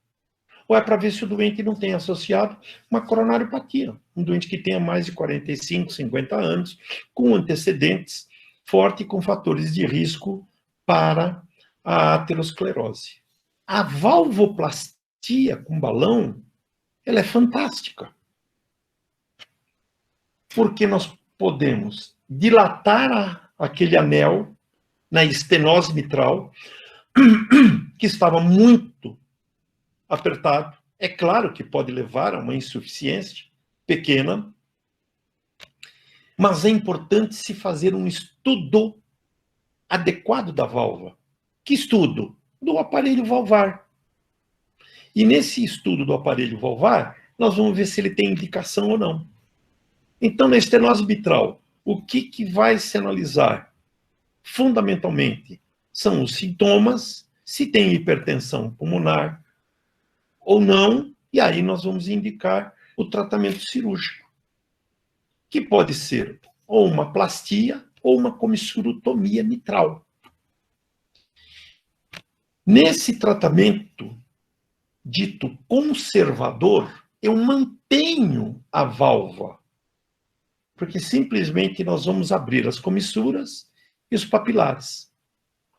Speaker 1: ou é para ver se o doente não tem associado uma coronariopatia, um doente que tenha mais de 45, 50 anos, com antecedentes fortes e com fatores de risco para a aterosclerose. A valvoplastia com balão, ela é fantástica, porque nós podemos dilatar aquele anel na estenose mitral, que estava muito apertado. É claro que pode levar a uma insuficiência pequena, mas é importante se fazer um estudo adequado da válvula. Que estudo? Do aparelho valvar. E nesse estudo do aparelho valvar, nós vamos ver se ele tem indicação ou não. Então, na estenose mitral, o que vai se analisar? Fundamentalmente, são os sintomas, se tem hipertensão pulmonar ou não, e aí nós vamos indicar o tratamento cirúrgico, que pode ser ou uma plastia ou uma comissurotomia mitral. Nesse tratamento dito conservador, eu mantenho a válvula, porque simplesmente nós vamos abrir as comissuras e os papilares.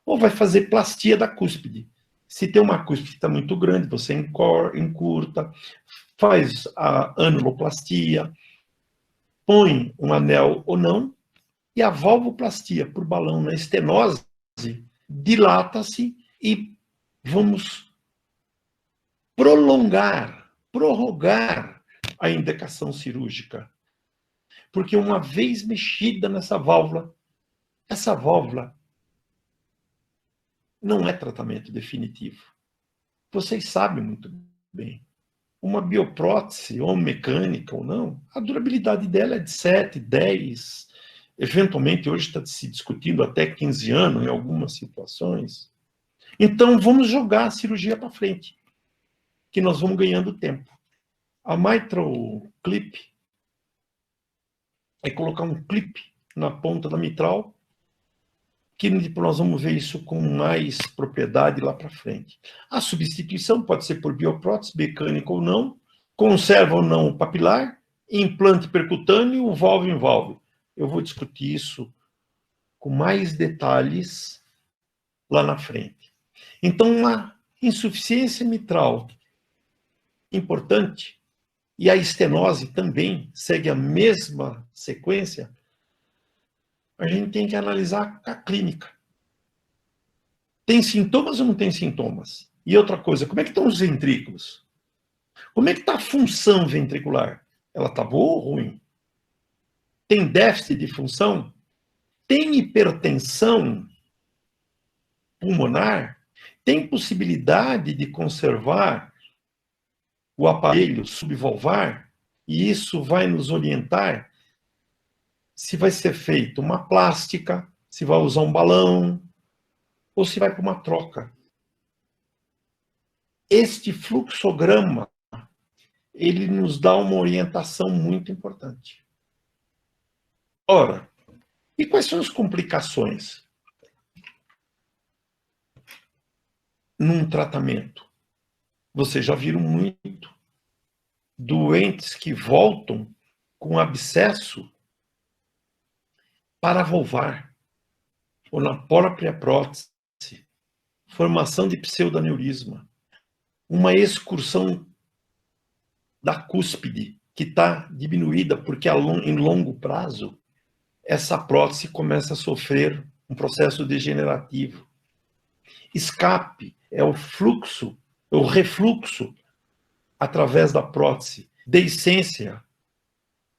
Speaker 1: Ou vai fazer plastia da cúspide. Se tem uma cúspide que está muito grande, você encurta, faz a anuloplastia, põe um anel ou não, e a valvoplastia por balão na estenose dilata-se e vamos prorrogar a indicação cirúrgica. Porque uma vez mexida nessa válvula, essa válvula não é tratamento definitivo. Vocês sabem muito bem. Uma bioprótese, ou mecânica ou não, a durabilidade dela é de 7, 10, eventualmente hoje está se discutindo até 15 anos em algumas situações. Então vamos jogar a cirurgia para frente, que nós vamos ganhando tempo. A mitral clip é colocar um clipe na ponta da mitral, que nós vamos ver isso com mais propriedade lá para frente. A substituição pode ser por bioprótese, mecânica ou não, conserva ou não o papilar, implante percutâneo, válvula em válvula. Eu vou discutir isso com mais detalhes lá na frente. Então, uma insuficiência mitral importante, e a estenose também segue a mesma sequência, a gente tem que analisar a clínica. Tem sintomas ou não tem sintomas? E outra coisa, como é que estão os ventrículos? Como é que está a função ventricular? Ela está boa ou ruim? Tem déficit de função? Tem hipertensão pulmonar? Tem possibilidade de conservar o aparelho subvalvar? E isso vai nos orientar se vai ser feita uma plástica, se vai usar um balão, ou se vai para uma troca. Este fluxograma, ele nos dá uma orientação muito importante. Ora, E quais são as complicações num tratamento? Vocês já viram muito doentes que voltam com abscesso paravulvar ou na própria prótese, formação de pseudaneurisma, uma excursão da cúspide que está diminuída porque em longo prazo essa prótese começa a sofrer um processo degenerativo. Escape é o fluxo, o refluxo através da prótese. Deiscência,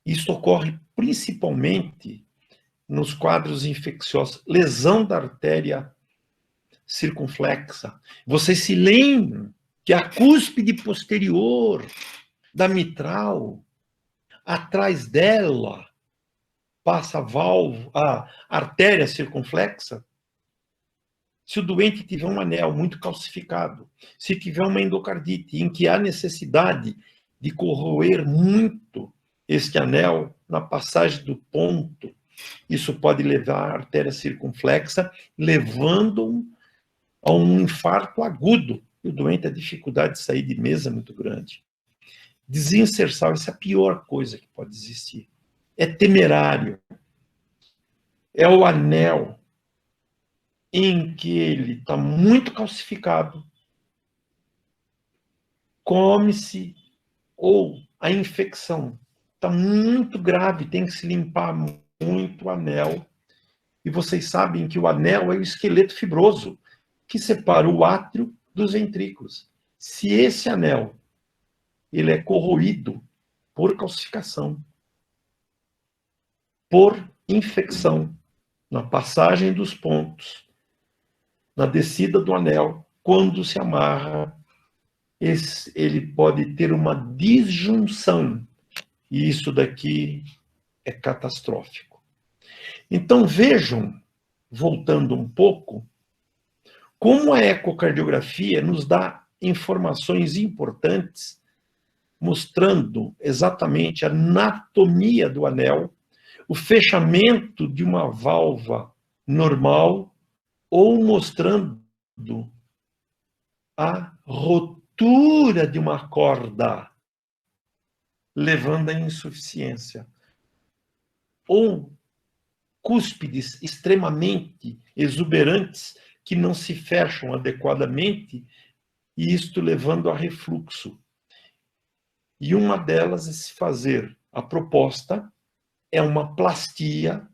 Speaker 1: isso ocorre principalmente nos quadros infecciosos, lesão da artéria circunflexa. Vocês se lembram que a cúspide posterior da mitral, atrás dela, passa a artéria circunflexa? Se o doente tiver um anel muito calcificado, se tiver uma endocardite em que há necessidade de corroer muito este anel na passagem do ponto, isso pode levar à artéria circunflexa, levando a um infarto agudo. E o doente tem dificuldade de sair de mesa muito grande. Desinserção, essa é a pior coisa que pode existir. É temerário. É o anel em que ele está muito calcificado, come-se, ou a infecção está muito grave, tem que se limpar muito o anel. E vocês sabem que o anel é o esqueleto fibroso que separa o átrio dos ventrículos. Se esse anel ele é corroído por calcificação, por infecção, na passagem dos pontos, na descida do anel, quando se amarra, ele pode ter uma disjunção. E isso daqui é catastrófico. Então, vejam, voltando um pouco, como a ecocardiografia nos dá informações importantes, mostrando exatamente a anatomia do anel, o fechamento de uma válvula normal, ou mostrando a rotura de uma corda, levando à insuficiência. Ou cúspides extremamente exuberantes que não se fecham adequadamente, e isto levando a refluxo. E uma delas é se fazer, a proposta é uma plastia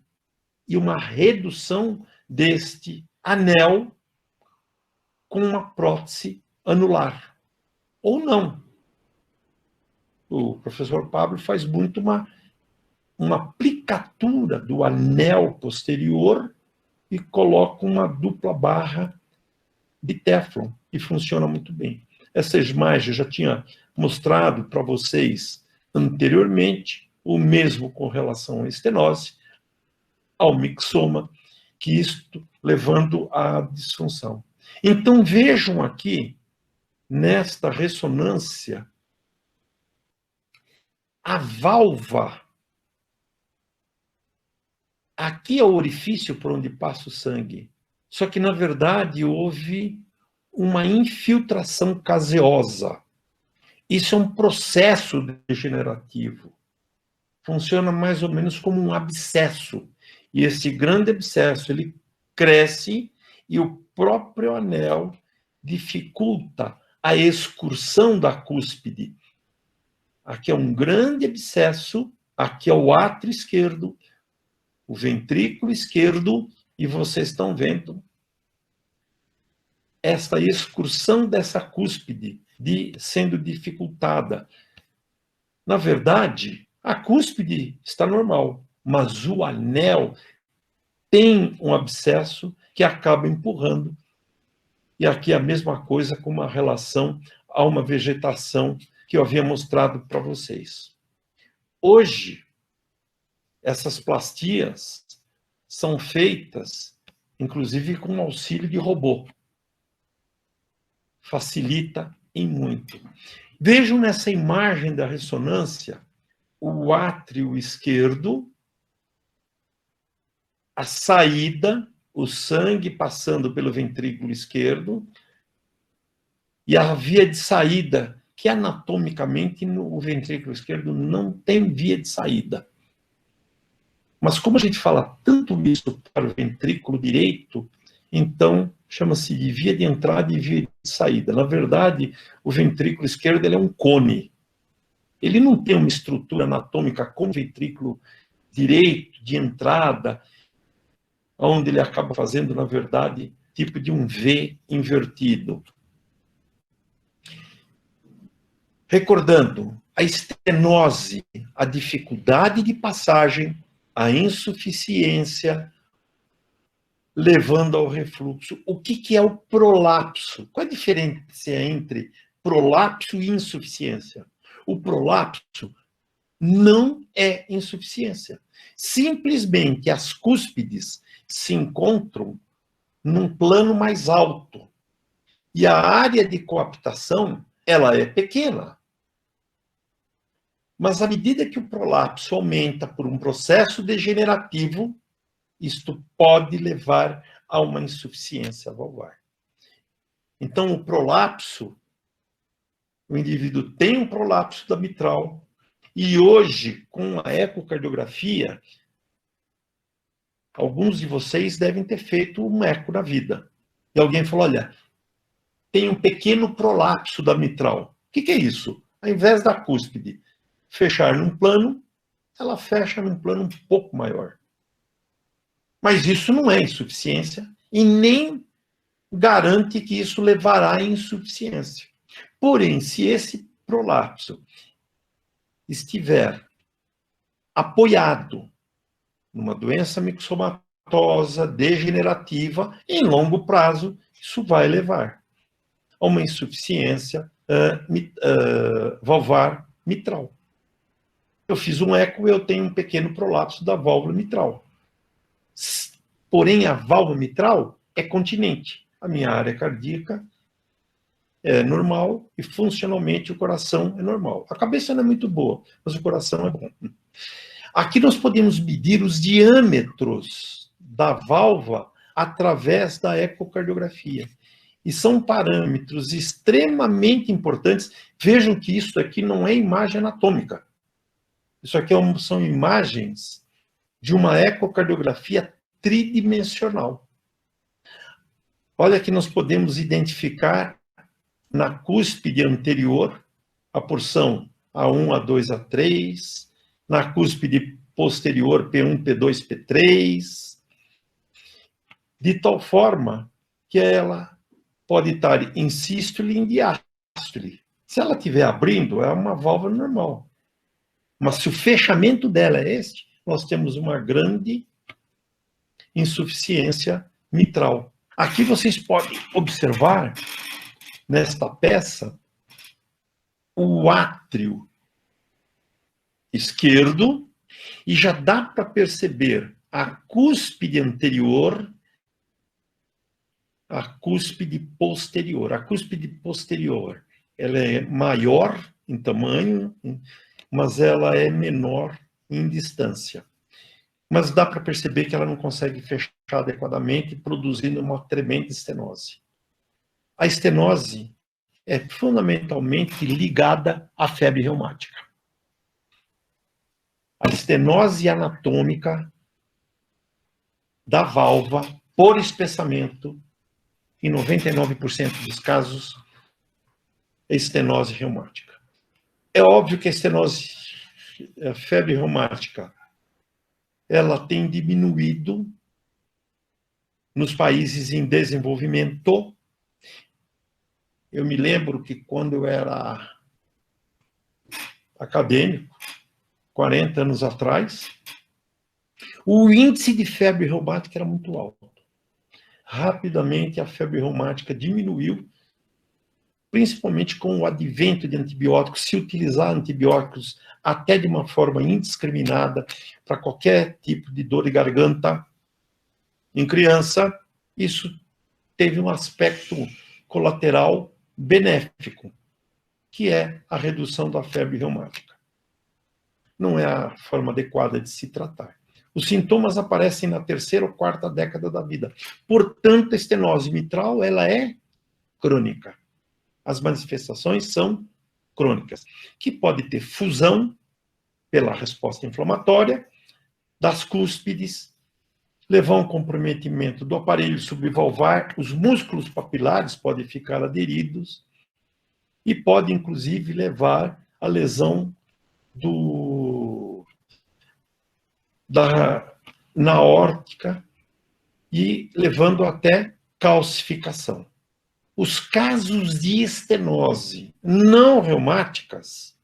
Speaker 1: e uma redução deste anel com uma prótese anular. Ou não. O professor Pablo faz muito uma aplicatura do anel posterior e coloca uma dupla barra de Teflon, e funciona muito bem. Essa imagem eu já tinha mostrado para vocês anteriormente, o mesmo com relação à estenose, ao mixoma, que isto levando à disfunção. Então vejam aqui, nesta ressonância, a válvula. Aqui é o orifício por onde passa o sangue. Só que, na verdade, houve uma infiltração caseosa. Isso é um processo degenerativo. Funciona mais ou menos como um abscesso. E esse grande abscesso, ele cresce e o próprio anel dificulta a excursão da cúspide. Aqui é um grande abscesso, aqui é o átrio esquerdo, o ventrículo esquerdo, e vocês estão vendo esta excursão dessa cúspide sendo dificultada. Na verdade, a cúspide está normal, mas o anel tem um abscesso que acaba empurrando. E aqui é a mesma coisa com uma relação a uma vegetação que eu havia mostrado para vocês. Hoje, essas plastias são feitas, inclusive, com auxílio de robô. Facilita em muito. Vejam nessa imagem da ressonância o átrio esquerdo a saída, o sangue passando pelo ventrículo esquerdo, e a via de saída, que anatomicamente no ventrículo esquerdo não tem via de saída. Mas como a gente fala tanto isso para o ventrículo direito, então chama-se de via de entrada e via de saída. Na verdade, o ventrículo esquerdo ele é um cone. Ele não tem uma estrutura anatômica como o ventrículo direito, de entrada, onde ele acaba fazendo, na verdade, tipo de um V invertido. Recordando, a estenose, a dificuldade de passagem, a insuficiência, levando ao refluxo. O que é o prolapso? Qual a diferença entre prolapso e insuficiência? O prolapso não é insuficiência. Simplesmente as cúspides se encontram num plano mais alto. E a área de coaptação, ela é pequena. Mas à medida que o prolapso aumenta por um processo degenerativo, isto pode levar a uma insuficiência valvar. Então, o prolapso, o indivíduo tem um prolapso da mitral, e hoje, com a ecocardiografia, alguns de vocês devem ter feito um eco na vida. E alguém falou, olha, tem um pequeno prolapso da mitral. O que é isso? Ao invés da cúspide fechar num plano, ela fecha num plano um pouco maior. Mas isso não é insuficiência e nem garante que isso levará à insuficiência. Porém, se esse prolapso estiver apoiado numa doença mixomatosa degenerativa, em longo prazo, isso vai levar a uma insuficiência valvar mitral. Eu fiz um eco e eu tenho um pequeno prolapso da válvula mitral. Porém, a válvula mitral é continente. A minha área cardíaca é normal e funcionalmente o coração é normal. A cabeça não é muito boa, mas o coração é bom. Aqui nós podemos medir os diâmetros da válvula através da ecocardiografia. E são parâmetros extremamente importantes. Vejam que isso aqui não é imagem anatômica. Isso aqui são imagens de uma ecocardiografia tridimensional. Olha que nós podemos identificar na cúspide anterior a porção A1, A2, A3, na cúspide posterior P1, P2, P3, de tal forma que ela pode estar em sístole e em diástole. Se ela estiver abrindo, é uma válvula normal. Mas se o fechamento dela é este, nós temos uma grande insuficiência mitral. Aqui vocês podem observar, nesta peça, o átrio esquerdo, e já dá para perceber a cúspide anterior, a cúspide posterior. A cúspide posterior, ela é maior em tamanho, mas ela é menor em distância. Mas dá para perceber que ela não consegue fechar adequadamente, produzindo uma tremenda estenose. A estenose é fundamentalmente ligada à febre reumática. A estenose anatômica da válvula, por espessamento, em 99% dos casos, é estenose reumática. É óbvio que a estenose, a febre reumática, ela tem diminuído nos países em desenvolvimento. Eu me lembro que quando eu era acadêmico, 40 anos atrás, o índice de febre reumática era muito alto. Rapidamente a febre reumática diminuiu, principalmente com o advento de antibióticos, se utilizar antibióticos até de uma forma indiscriminada para qualquer tipo de dor de garganta em criança, isso teve um aspecto colateral benéfico, que é a redução da febre reumática. Não é a forma adequada de se tratar. Os sintomas aparecem na terceira ou quarta década da vida. Portanto, a estenose mitral, ela é crônica. As manifestações são crônicas, que pode ter fusão pela resposta inflamatória das cúspides, levar a um comprometimento do aparelho subvalvar, os músculos papilares podem ficar aderidos e pode, inclusive, levar à lesão na aórtica e levando até calcificação. Os casos de estenose não reumáticas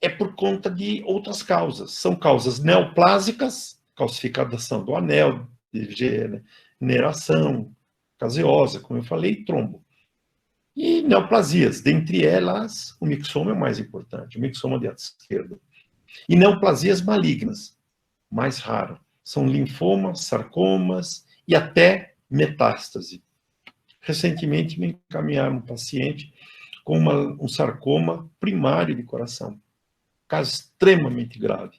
Speaker 1: é por conta de outras causas. São causas neoplásicas, calcificação do anel, degeneração caseosa, como eu falei, trombo. E neoplasias, dentre elas, o mixoma é o mais importante, o mixoma de esquerda. E neoplasias malignas, mais raro, são linfomas, sarcomas e até metástase. Recentemente me encaminharam um paciente com um sarcoma primário de coração, caso extremamente grave.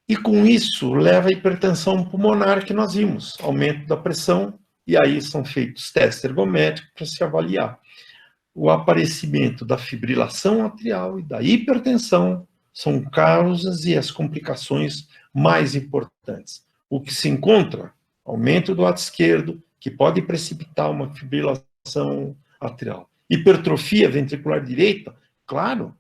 Speaker 1: E com isso leva a hipertensão pulmonar que nós vimos, aumento da pressão, e aí são feitos testes ergométricos para se avaliar. O aparecimento da fibrilação atrial e da hipertensão são causas e as complicações mais importantes. O que se encontra, aumento do lado esquerdo, que pode precipitar uma fibrilação atrial. Hipertrofia ventricular direita, claro,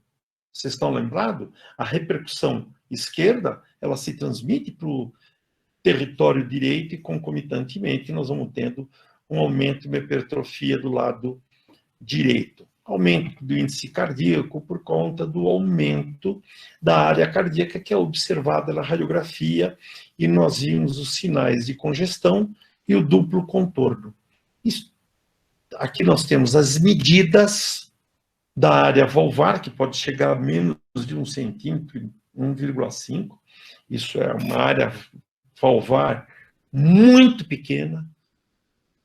Speaker 1: vocês estão lembrados? A repercussão esquerda, ela se transmite para o território direito e concomitantemente nós vamos tendo um aumento de uma hipertrofia do lado direito. Aumento do índice cardíaco por conta do aumento da área cardíaca que é observada na radiografia e nós vimos os sinais de congestão e o duplo contorno. Isso, aqui nós temos as medidas da área valvar, que pode chegar a menos de 1 centímetro, 1,5. Isso é uma área valvar muito pequena.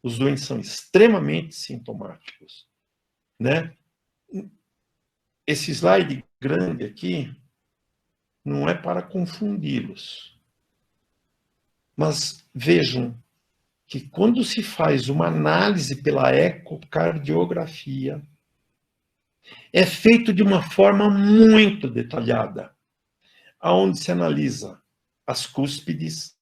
Speaker 1: Os doentes são extremamente sintomáticos, né? Esse slide grande aqui não é para confundi-los. Mas vejam que quando se faz uma análise pela ecocardiografia, é feito de uma forma muito detalhada, aonde se analisa as cúspides,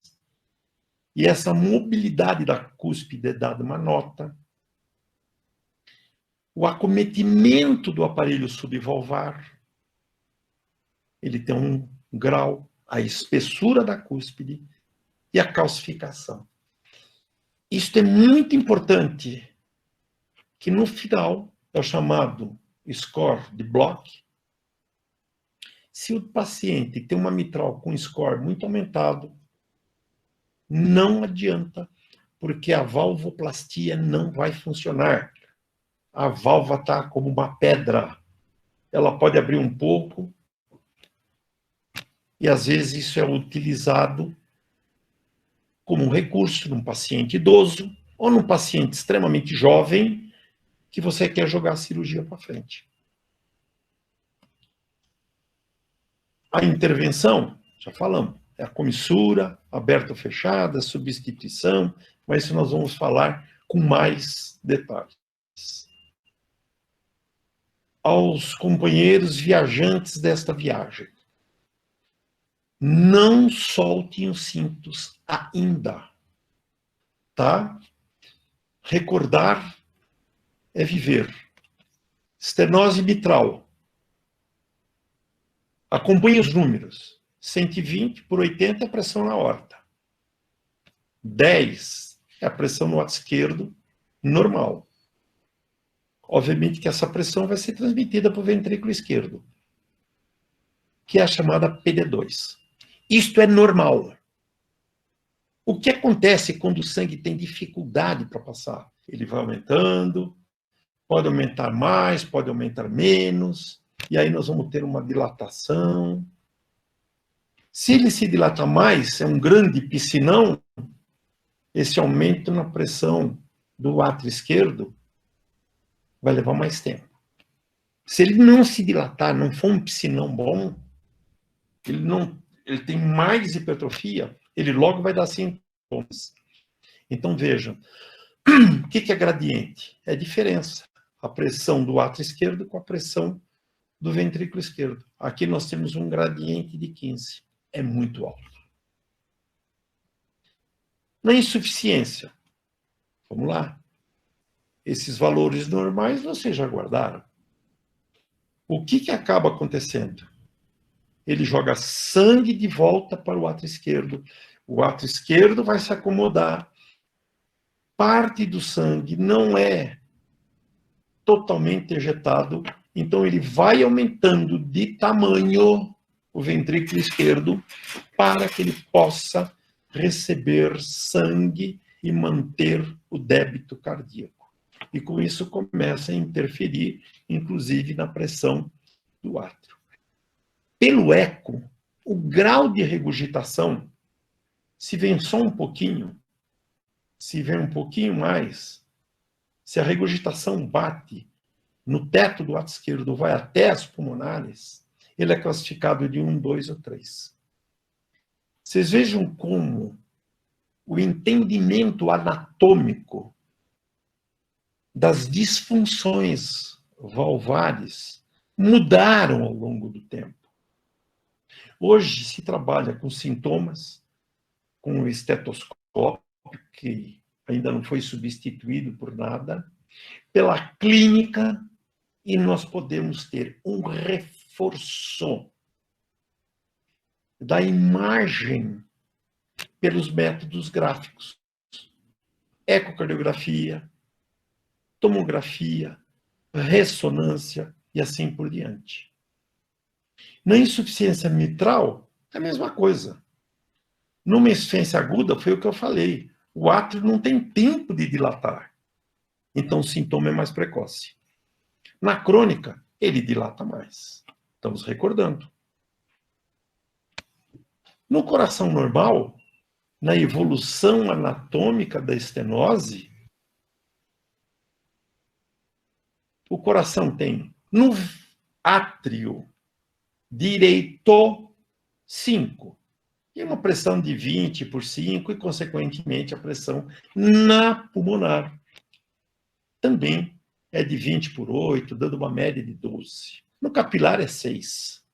Speaker 1: e essa mobilidade da cúspide é dada uma nota, o acometimento do aparelho subvalvar, ele tem um grau, a espessura da cúspide e a calcificação. Isso é muito importante, que no final é o chamado score de Bloch. Se o paciente tem uma mitral com score muito aumentado, não adianta, porque a valvoplastia não vai funcionar. A válvula está como uma pedra. Ela pode abrir um pouco, e às vezes isso é utilizado como um recurso num paciente idoso ou num paciente extremamente jovem que você quer jogar a cirurgia para frente. A intervenção, já falamos, é a comissura, aberta ou fechada, substituição, mas isso nós vamos falar com mais detalhes. Aos companheiros viajantes desta viagem, não soltem os cintos ainda, tá? Recordar é viver. Estenose mitral. Acompanhe os números. 120 por 80 é a pressão na aorta. 10 é a pressão no lado esquerdo, normal. Obviamente que essa pressão vai ser transmitida para o ventrículo esquerdo, que é a chamada PD2. Isto é normal. O que acontece quando o sangue tem dificuldade para passar? Ele vai aumentando, pode aumentar mais, pode aumentar menos, e aí nós vamos ter uma dilatação. Se ele se dilata mais, é um grande piscinão, esse aumento na pressão do átrio esquerdo vai levar mais tempo. Se ele não se dilatar, não for um piscinão bom, ele tem mais hipertrofia, ele logo vai dar sintomas. Então, vejam, o que é gradiente? É diferença. A pressão do átrio esquerdo com a pressão do ventrículo esquerdo. Aqui nós temos um gradiente de 15. É muito alto. Na insuficiência, vamos lá. Esses valores normais vocês já guardaram. O que acaba acontecendo? Ele joga sangue de volta para o átrio esquerdo. O átrio esquerdo vai se acomodar. Parte do sangue não é totalmente ejetado, então ele vai aumentando de tamanho o ventrículo esquerdo para que ele possa receber sangue e manter o débito cardíaco. E com isso começa a interferir, inclusive, na pressão do átrio. Pelo eco, o grau de regurgitação, se vem só um pouquinho, se vem um pouquinho mais, se a regurgitação bate no teto do átrio esquerdo, vai até as pulmonares, ele é classificado de 1, 2 ou 3. Vocês vejam como o entendimento anatômico das disfunções valvares mudaram ao longo do tempo. Hoje se trabalha com sintomas, com o estetoscópio, que ainda não foi substituído por nada, pela clínica, e nós podemos ter um reforço da imagem pelos métodos gráficos. Ecocardiografia, tomografia, ressonância e assim por diante. Na insuficiência mitral, é a mesma coisa. Numa insuficiência aguda, foi o que eu falei. O átrio não tem tempo de dilatar. Então, o sintoma é mais precoce. Na crônica, ele dilata mais. Estamos recordando. No coração normal, na evolução anatômica da estenose, o coração tem no átrio direito 5. E uma pressão de 20 por 5 e, consequentemente, a pressão na pulmonar também é de 20 por 8, dando uma média de 12. No capilar é 6.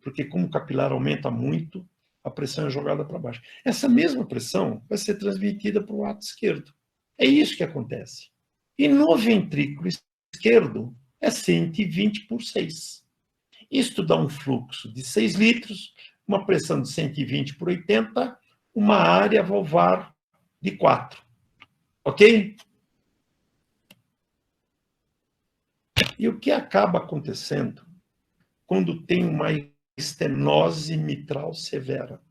Speaker 1: Porque como o capilar aumenta muito, a pressão é jogada para baixo. Essa mesma pressão vai ser transmitida para o átrio esquerdo. É isso que acontece. E no ventrículo esquerdo é 120 por 6. Isto dá um fluxo de 6 litros, uma pressão de 120 por 80, uma área valvar de 4. Ok? E o que acaba acontecendo quando tem uma estenose mitral severa?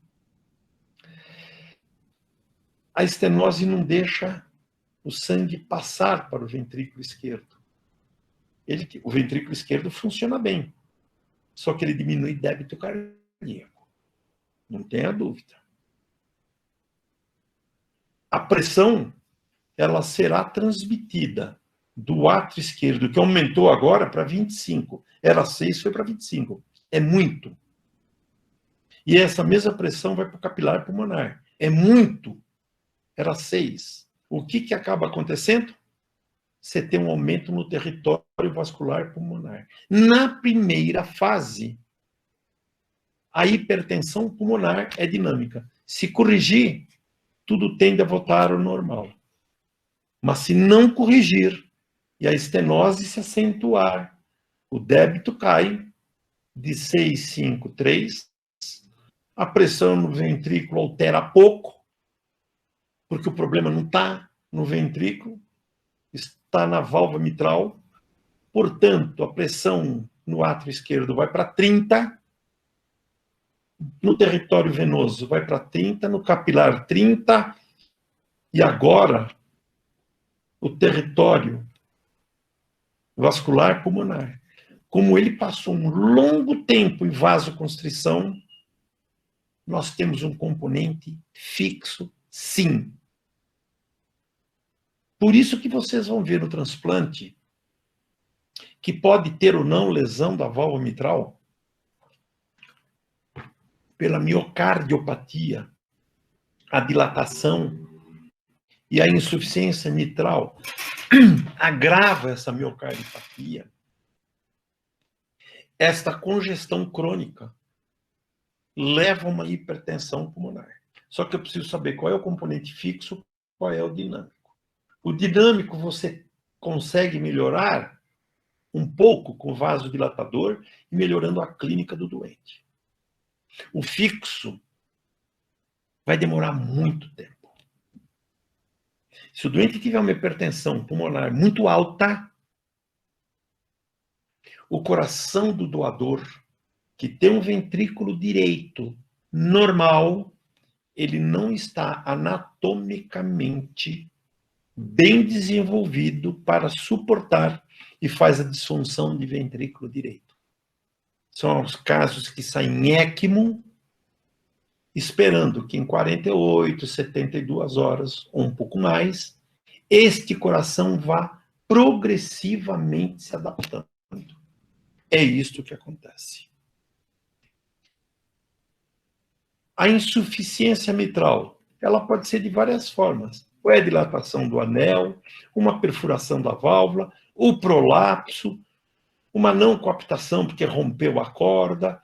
Speaker 1: A estenose não deixa o sangue passar para o ventrículo esquerdo. O ventrículo esquerdo funciona bem, só que ele diminui débito cardíaco. Não tenha dúvida. A pressão, ela será transmitida do átrio esquerdo, que aumentou agora para 25. Era 6, foi para 25. É muito. E essa mesma pressão vai para o capilar pulmonar. É muito. Era 6. O que acaba acontecendo? Você tem um aumento no território vascular pulmonar. Na primeira fase, a hipertensão pulmonar é dinâmica. Se corrigir, tudo tende a voltar ao normal. Mas se não corrigir e a estenose se acentuar, o débito cai de 6,53, a pressão no ventrículo altera pouco, porque o problema não está no ventrículo, está na válvula mitral, portanto, a pressão no átrio esquerdo vai para 30, no território venoso vai para 30, no capilar 30, e agora o território vascular pulmonar. Como ele passou um longo tempo em vasoconstrição, nós temos um componente fixo, sim. Por isso que vocês vão ver no transplante que pode ter ou não lesão da válvula mitral. pela miocardiopatia, a dilatação e a insuficiência mitral agrava essa miocardiopatia, esta congestão crônica leva a uma hipertensão pulmonar. Só que eu preciso saber qual é o componente fixo, qual é o dinâmico. O dinâmico você consegue melhorar um pouco com vasodilatador e melhorando a clínica do doente. O fixo vai demorar muito tempo. Se o doente tiver uma hipertensão pulmonar muito alta, o coração do doador, que tem um ventrículo direito normal, ele não está anatomicamente bem desenvolvido para suportar e faz a disfunção de ventrículo direito. São os casos que saem ECMO, esperando que em 48, 72 horas, ou um pouco mais, este coração vá progressivamente se adaptando. É isto que acontece. A insuficiência mitral, ela pode ser de várias formas. Ou é a dilatação do anel, uma perfuração da válvula, o prolapso, uma não coaptação porque rompeu a corda,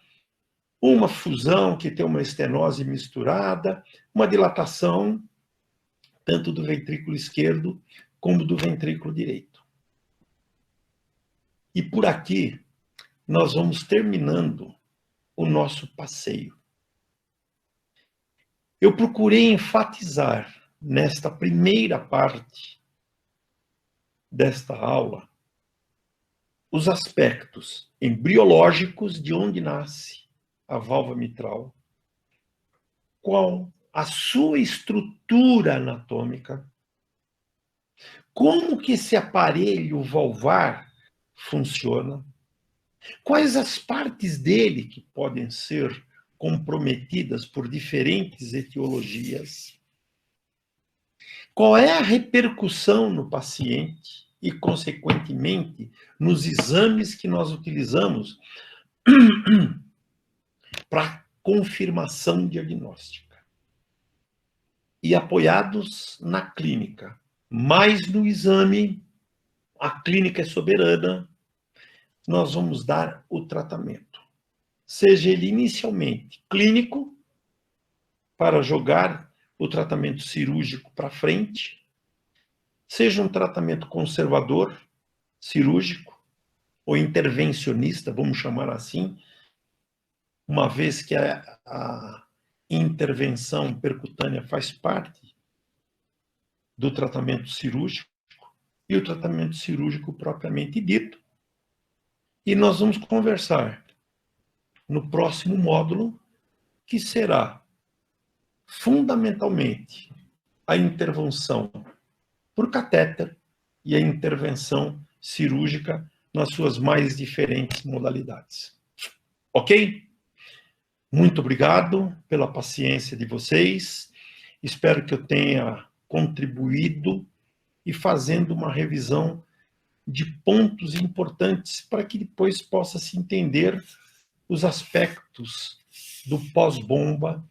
Speaker 1: uma fusão que tem uma estenose misturada, uma dilatação tanto do ventrículo esquerdo como do ventrículo direito. E por aqui nós vamos terminando o nosso passeio. Eu procurei enfatizar nesta primeira parte desta aula os aspectos embriológicos de onde nasce a válvula mitral, qual a sua estrutura anatômica, como que esse aparelho valvar funciona, quais as partes dele que podem ser comprometidas por diferentes etiologias, qual é a repercussão no paciente e, consequentemente, nos exames que nós utilizamos para confirmação diagnóstica. E apoiados na clínica, mas no exame, a clínica é soberana, nós vamos dar o tratamento. Seja ele inicialmente clínico, para jogar o tratamento cirúrgico para frente, seja um tratamento conservador, cirúrgico, ou intervencionista, vamos chamar assim, uma vez que a intervenção percutânea faz parte do tratamento cirúrgico, e o tratamento cirúrgico propriamente dito. E nós vamos conversar no próximo módulo, que será fundamentalmente a intervenção por catéter e a intervenção cirúrgica nas suas mais diferentes modalidades. Ok? Muito obrigado pela paciência de vocês. Espero que eu tenha contribuído e fazendo uma revisão de pontos importantes para que depois possa se entender os aspectos do pós-bomba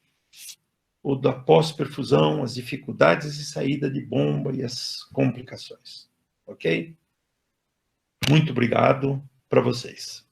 Speaker 1: ou da pós-perfusão, as dificuldades de saída de bomba e as complicações. Ok? Muito obrigado para vocês.